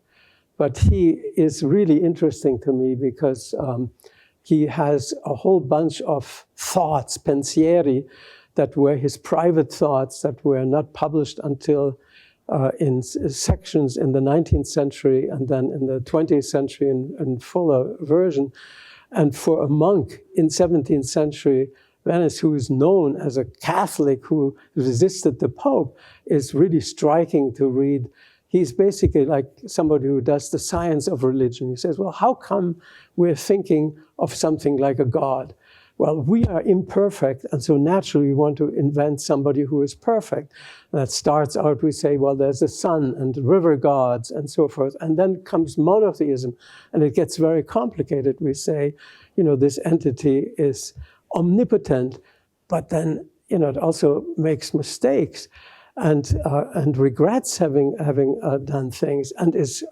But he is really interesting to me because he has a whole bunch of thoughts, pensieri, that were his private thoughts that were not published until in sections in the 19th century and then in the 20th century in fuller version. And for a monk in 17th century Venice, who is known as a Catholic who resisted the Pope, is really striking to read. He's basically like somebody who does the science of religion. He says, well, how come we're thinking of something like a God? Well, we are imperfect, and so naturally we want to invent somebody who is perfect. And that starts out, we say, well, there's the sun and river gods and so forth. And then comes monotheism, and it gets very complicated. We say, this entity is omnipotent, but then, it also makes mistakes and regrets having done things, and is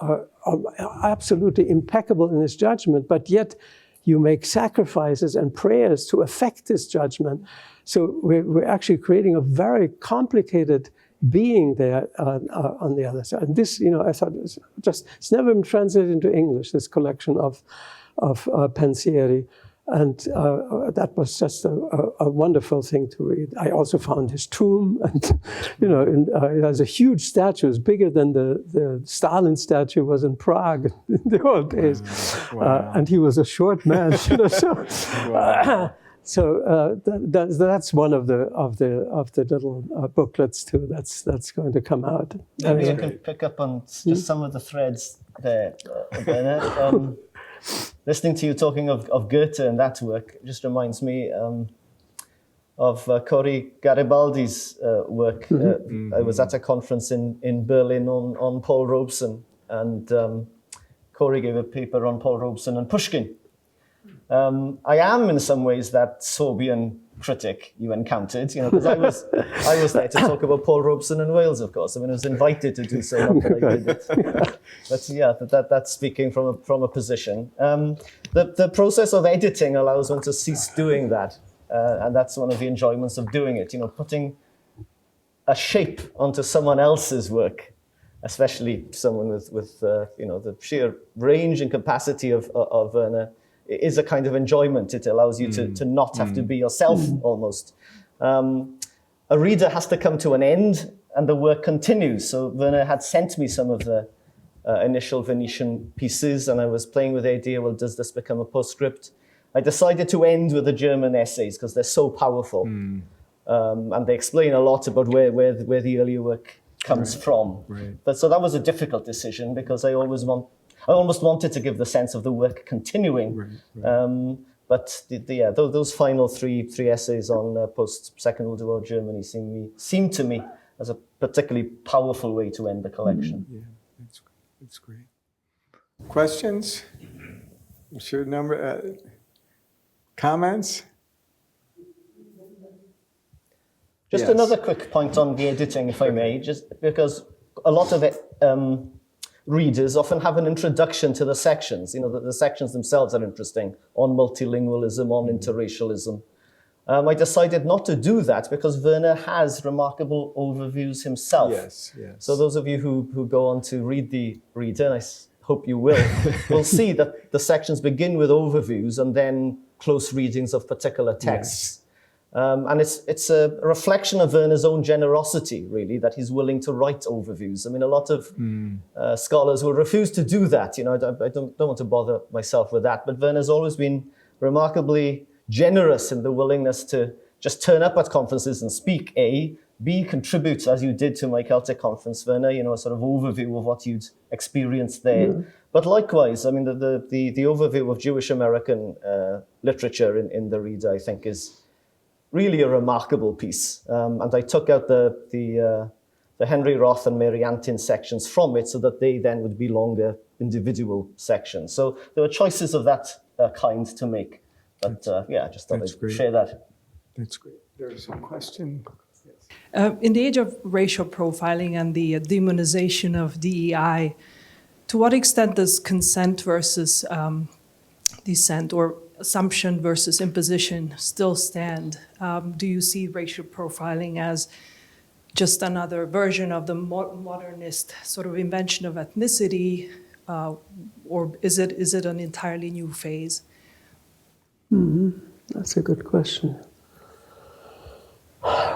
absolutely impeccable in his judgment, but yet you make sacrifices and prayers to affect his judgment. So we're actually creating a very complicated being there on the other side. And this, I thought it's never been translated into English, this collection of pensieri. And that was just a wonderful thing to read. I also found his tomb, and it has a huge statue, it's bigger than the Stalin statue was in Prague in the old days. Wow. And he was a short man, so. Wow. So that's one of the little booklets too. That's going to come out. Maybe I can pick up on just some of the threads there, Werner. Listening to you talking of Goethe and that work just reminds me of Cory Garibaldi's work. I was at a conference in Berlin on Paul Robeson, and Cory gave a paper on Paul Robeson and Pushkin. I am in some ways that Sorbian critic you encountered, because I was there to talk about Paul Robeson in Wales, of course. I was invited to do so, not that I did it. But yeah, that's speaking from a position. The process of editing allows one to cease doing that, and that's one of the enjoyments of doing it. Putting a shape onto someone else's work, especially someone with the sheer range and capacity of Werner. Is a kind of enjoyment. It allows you to not have to be yourself, almost. A reader has to come to an end, and the work continues. So Werner had sent me some of the initial Venetian pieces, and I was playing with the idea, well, does this become a postscript? I decided to end with the German essays, because they're so powerful. And they explain a lot about where the earlier work comes from. Right. But so that was a difficult decision, because I almost wanted to give the sense of the work continuing. Right. But those final three essays on post-Second World War Germany seemed to me as a particularly powerful way to end the collection. Yeah, that's great. Questions? Sure, comments? Just Yes. another quick point on the editing, if I may, just because a lot of it, readers often have an introduction to the sections. The sections themselves are interesting, on multilingualism, on interracialism. I decided not to do that because Werner has remarkable overviews himself. Yes. So those of you who go on to read the reader, and I hope you will see that the sections begin with overviews and then close readings of particular texts. Yes. And it's a reflection of Werner's own generosity, really, that he's willing to write overviews. A lot of scholars will refuse to do that. I don't want to bother myself with that. But Werner's always been remarkably generous in the willingness to just turn up at conferences and speak, A, B, contribute, as you did to my Celtic conference, Werner, a sort of overview of what you'd experienced there. But likewise, the overview of Jewish American literature in the reader, I think, is really a remarkable piece. And I took out the Henry Roth and Mary Antin sections from it so that they then would be longer individual sections. So there were choices of that kind to make. But yeah, I just thought That's I'd great. share that. That's great. There's a question. In the age of racial profiling and the demonization of DEI, to what extent does consent versus dissent or assumption versus imposition still stand? Do you see racial profiling as just another version of the modernist sort of invention of ethnicity, or is it an entirely new phase? That's a good question.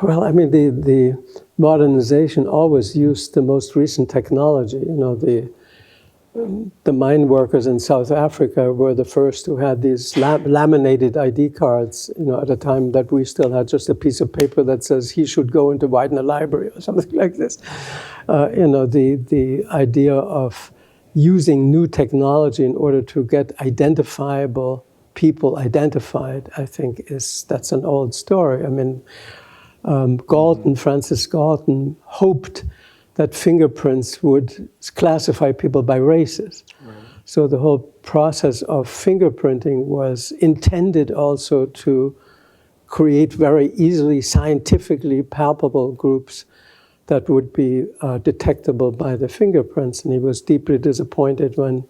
Well, I mean, the modernization always used the most recent technology. You know, the mine workers in South Africa were the first who had these laminated ID cards, you know, at a time that we still had just a piece of paper that says he should go into Widener Library or something like this. You know, the idea of using new technology in order to get identifiable people identified, I think that's an old story. I mean, Francis Galton hoped that fingerprints would classify people by races. Right. So the whole process of fingerprinting was intended also to create very easily scientifically palpable groups that would be detectable by the fingerprints. And he was deeply disappointed when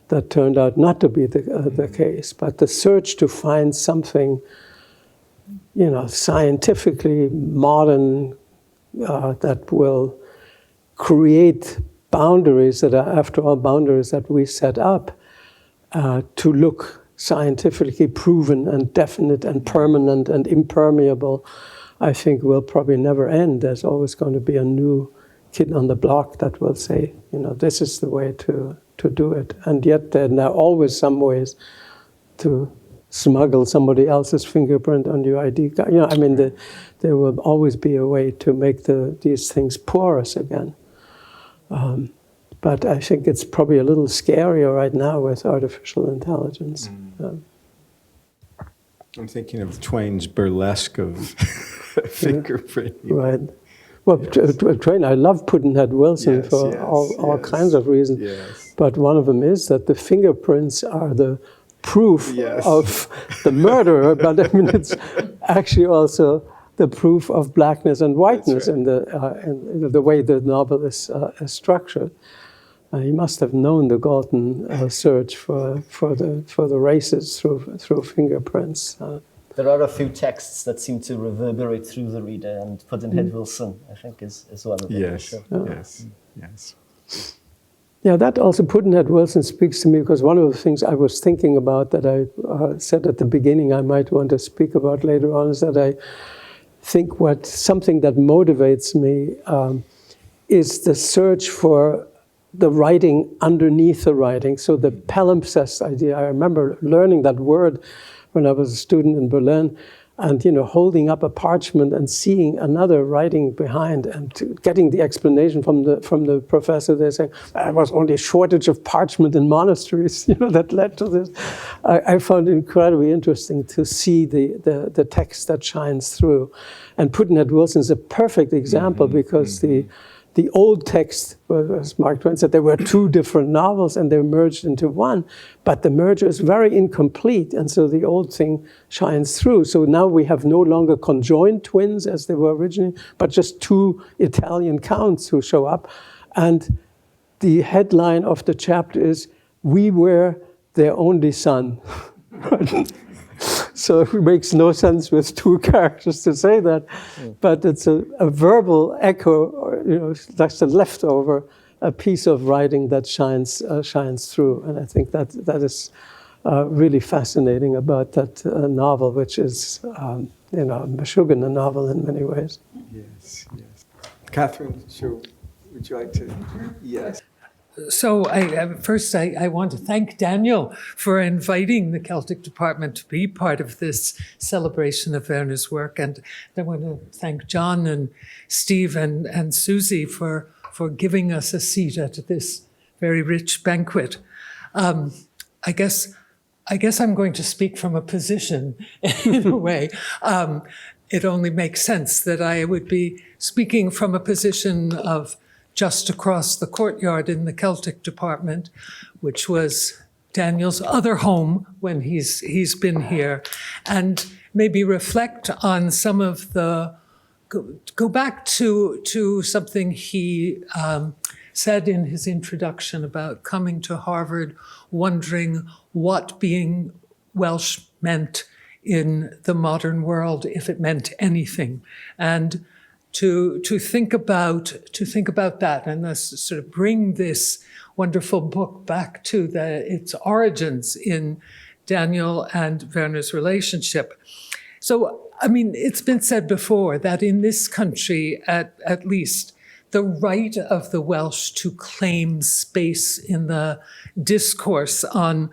that turned out not to be the case. But the search to find something, you know, scientifically modern that will create boundaries that are, after all, boundaries that we set up to look scientifically proven and definite and permanent and impermeable, I think will probably never end. There's always going to be a new kid on the block that will say, you know, this is the way to do it. And yet there are always some ways to smuggle somebody else's fingerprint on your ID card. You know, I mean, there will always be a way to make these things porous again. But I think it's probably a little scarier right now with artificial intelligence. I'm thinking of Twain's burlesque of fingerprint. Right. Well, Twain, I love Pudd'nhead Wilson for all kinds of reasons. Yes. But one of them is that the fingerprints are the proof of the murderer, but I mean, it's actually also the proof of blackness and whiteness in the way the novel is structured. He must have known the Galton search for the races through fingerprints. There are a few texts that seem to reverberate through the reader, and Pudd'nhead Wilson, I think, is one of them. Yes, sure. yes. Yeah, that also, Pudd'nhead Wilson speaks to me, because one of the things I was thinking about that I said at the beginning I might want to speak about later on is that I think something that motivates me is the search for the writing underneath the writing. So the palimpsest idea, I remember learning that word when I was a student in Berlin, and, you know, holding up a parchment and seeing another writing behind, and getting the explanation from the professor. They say there was only a shortage of parchment in monasteries, you know, that led to this. I found it incredibly interesting to see the text that shines through. And Pudd'nhead Wilson is a perfect example, because the old text, as Mark Twain said, there were two different novels and they merged into one, but the merger is very incomplete, and so the old thing shines through. So now we have no longer conjoined twins as they were originally, but just two Italian counts who show up. And the headline of the chapter is, "We were their only son." So it makes no sense with two characters to say that, but it's a verbal echo, or, you know, that's a leftover, a piece of writing that shines through. And I think that is really fascinating about that novel, which is, you know, a Meshuggah novel in many ways. Yes. Catherine, would you like to? Yes. So first I want to thank Daniel for inviting the Celtic department to be part of this celebration of Werner's work. And I want to thank John and Steve and Susie for giving us a seat at this very rich banquet. I guess I'm going to speak from a position in a way. It only makes sense that I would be speaking from a position of just across the courtyard in the Celtic department, which was Daniel's other home when he's been here, and maybe reflect on some of the, go back to something he said in his introduction about coming to Harvard, wondering what being Welsh meant in the modern world, if it meant anything, and to think about that, and thus sort of bring this wonderful book back to its origins in Daniel and Werner's relationship. So, I mean, it's been said before that in this country, at least, the right of the Welsh to claim space in the discourse on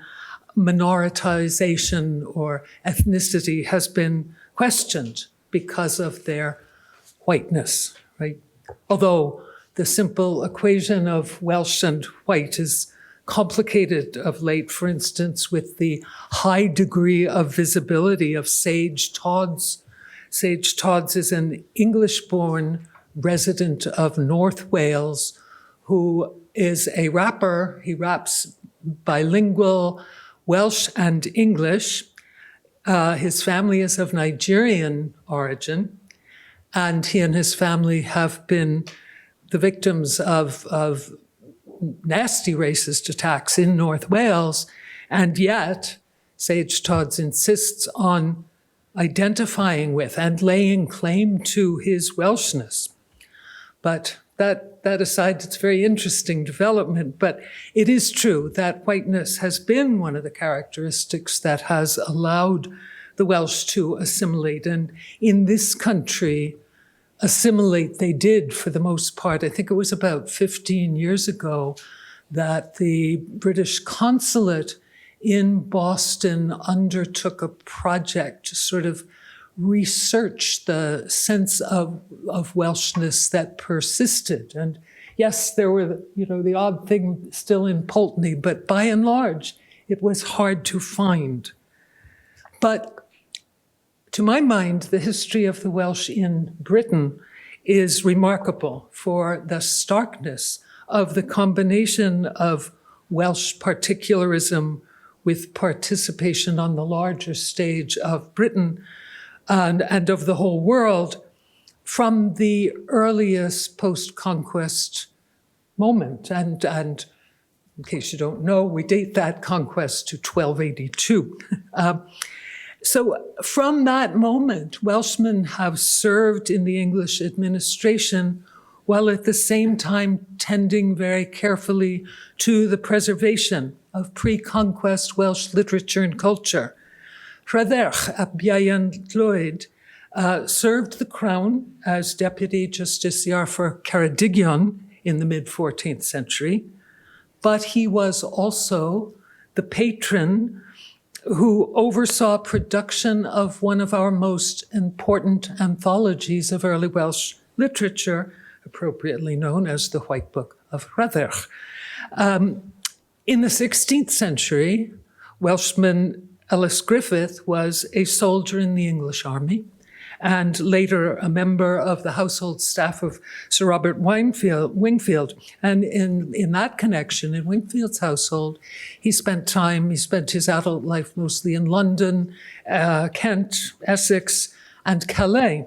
minoritization or ethnicity has been questioned because of their whiteness, right? Although the simple equation of Welsh and white is complicated of late, for instance, with the high degree of visibility of Sage Todds. Sage Todds is an English-born resident of North Wales who is a rapper. He raps bilingual Welsh and English. His family is of Nigerian origin, and he and his family have been the victims of nasty racist attacks in North Wales, and yet Sage Todds insists on identifying with and laying claim to his Welshness. But that aside, it's a very interesting development, but it is true that whiteness has been one of the characteristics that has allowed the Welsh to assimilate, and in this country, assimilate they did for the most part. I think it was about 15 years ago that the British consulate in Boston undertook a project to sort of research the sense of Welshness that persisted. And yes, there were, the odd thing still in Pulteney, but by and large, it was hard to find. But to my mind, the history of the Welsh in Britain is remarkable for the starkness of the combination of Welsh particularism with participation on the larger stage of Britain and of the whole world from the earliest post-conquest moment. And in case you don't know, we date that conquest to 1282. So from that moment, Welshmen have served in the English administration while at the same time tending very carefully to the preservation of pre-conquest Welsh literature and culture. Rhydderch ap Ieuan Llwyd served the crown as deputy justiciar for Ceredigion in the mid-14th century, but he was also the patron who oversaw production of one of our most important anthologies of early Welsh literature, appropriately known as the White Book of Rhydderch. In the 16th century, Welshman Ellis Griffith was a soldier in the English army and later a member of the household staff of Sir Robert Wingfield. And in that connection, in Wingfield's household, he spent his adult life mostly in London, Kent, Essex, and Calais.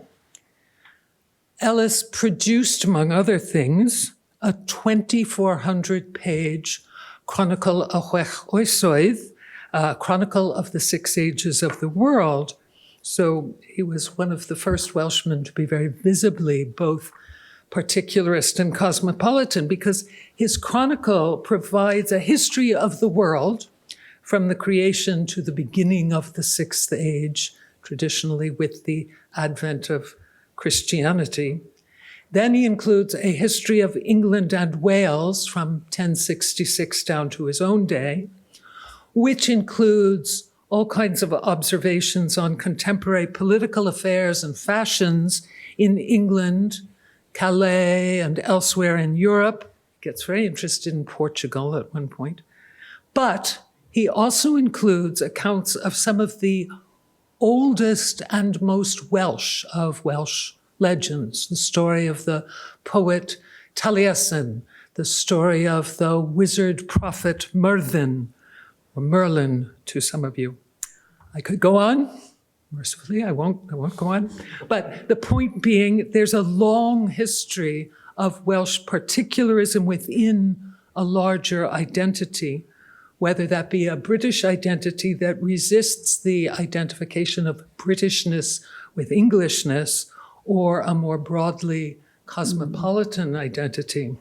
Ellis produced, among other things, a 2,400-page Chronicle a Chwech Oesoedd, Chronicle of the Six Ages of the World. So he was one of the first Welshmen to be very visibly both particularist and cosmopolitan, because his chronicle provides a history of the world from the creation to the beginning of the Sixth Age, traditionally with the advent of Christianity. Then he includes a history of England and Wales from 1066 down to his own day, which includes all kinds of observations on contemporary political affairs and fashions in England, Calais, and elsewhere in Europe. He gets very interested in Portugal at one point. But he also includes accounts of some of the oldest and most Welsh of Welsh legends, the story of the poet Taliesin, the story of the wizard prophet Myrddin, or Merlin to some of you. I could go on. Mercifully, I won't go on. But the point being, there's a long history of Welsh particularism within a larger identity, whether that be a British identity that resists the identification of Britishness with Englishness, or a more broadly cosmopolitan identity. And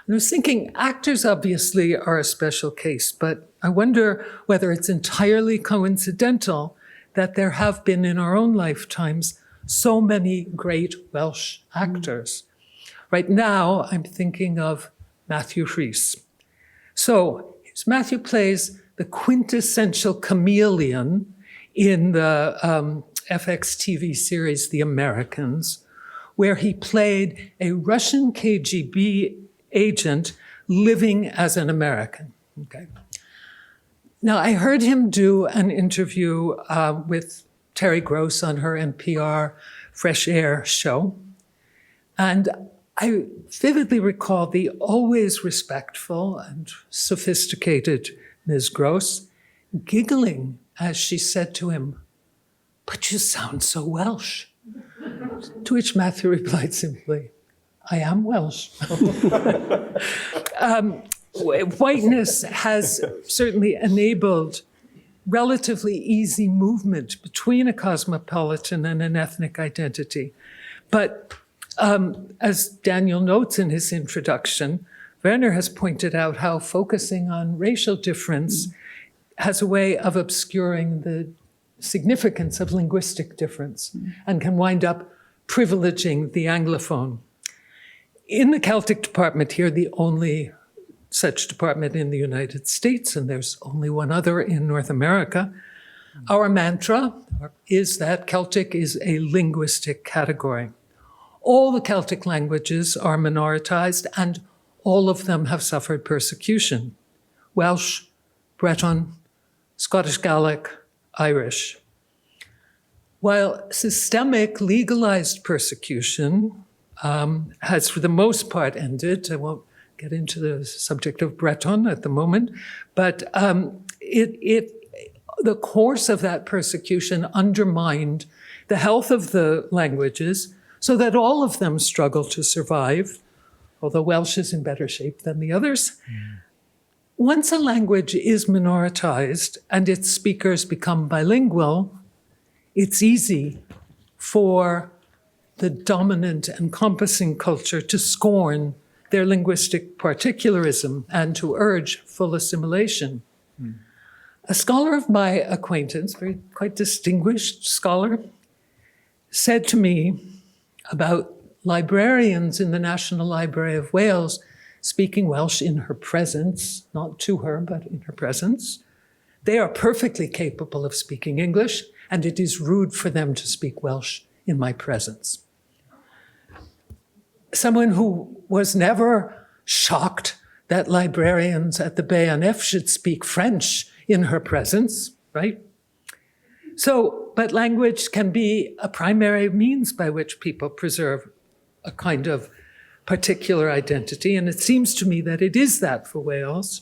I was thinking, actors obviously are a special case, but I wonder whether it's entirely coincidental that there have been in our own lifetimes so many great Welsh actors. Right now, I'm thinking of Matthew Rhys. So Matthew plays the quintessential chameleon in the FX TV series The Americans, where he played a Russian KGB agent living as an American. Okay. Now, I heard him do an interview with Terry Gross on her NPR Fresh Air show, and I vividly recall the always respectful and sophisticated Ms. Gross giggling as she said to him, "But you sound so Welsh." To which Matthew replied simply, "I am Welsh." Whiteness has certainly enabled relatively easy movement between a cosmopolitan and an ethnic identity. But as Daniel notes in his introduction, Werner has pointed out how focusing on racial difference has a way of obscuring the significance of linguistic difference and can wind up privileging the Anglophone. In the Celtic department here, the only such department in the United States, and there's only one other in North America, our mantra is that Celtic is a linguistic category. All the Celtic languages are minoritized, and all of them have suffered persecution. Welsh, Breton, Scottish Gaelic, Irish. While systemic legalized persecution has for the most part ended, I won't get into the subject of Breton at the moment, but the course of that persecution undermined the health of the languages so that all of them struggle to survive, although Welsh is in better shape than the others. Once a language is minoritized and its speakers become bilingual, it's easy for the dominant encompassing culture to scorn their linguistic particularism and to urge full assimilation. A scholar of my acquaintance, quite distinguished scholar, said to me about librarians in the National Library of Wales speaking Welsh in her presence, not to her, but in her presence. They are perfectly capable of speaking English, and it is rude for them to speak Welsh in my presence. Someone who was never shocked that librarians at the BNF should speak French in her presence, right? So, but language can be a primary means by which people preserve a kind of particular identity, and it seems to me that it is that for Wales,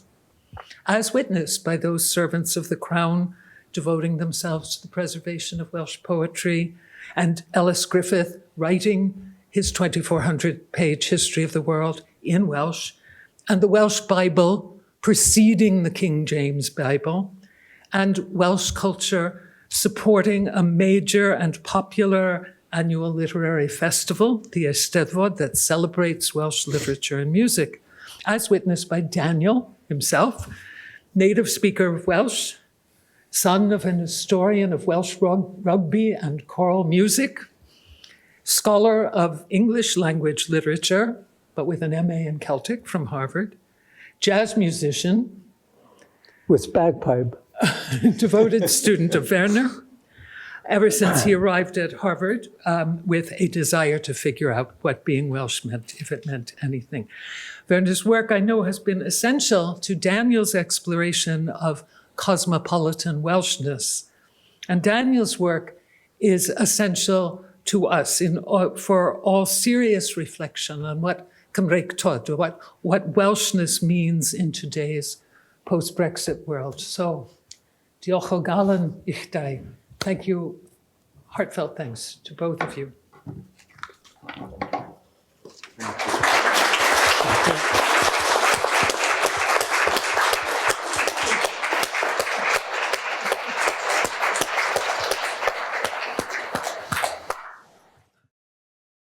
as witnessed by those servants of the Crown devoting themselves to the preservation of Welsh poetry, and Ellis Griffith writing his 2,400-page history of the world in Welsh, and the Welsh Bible preceding the King James Bible, and Welsh culture supporting a major and popular annual literary festival, the Eisteddfod, that celebrates Welsh literature and music, as witnessed by Daniel himself, native speaker of Welsh, son of an historian of Welsh rugby and choral music, scholar of English language literature, but with an MA in Celtic from Harvard, jazz musician, With bagpipe. devoted student of Werner, ever since he arrived at Harvard with a desire to figure out what being Welsh meant, if it meant anything. Werner's work, I know, has been essential to Daniel's exploration of cosmopolitan Welshness. And Daniel's work is essential to us for all serious reflection on what Cymreictod, what Welshness means in today's post-Brexit world. So, diolch o galon i'ch dau. Thank you, heartfelt thanks to both of you.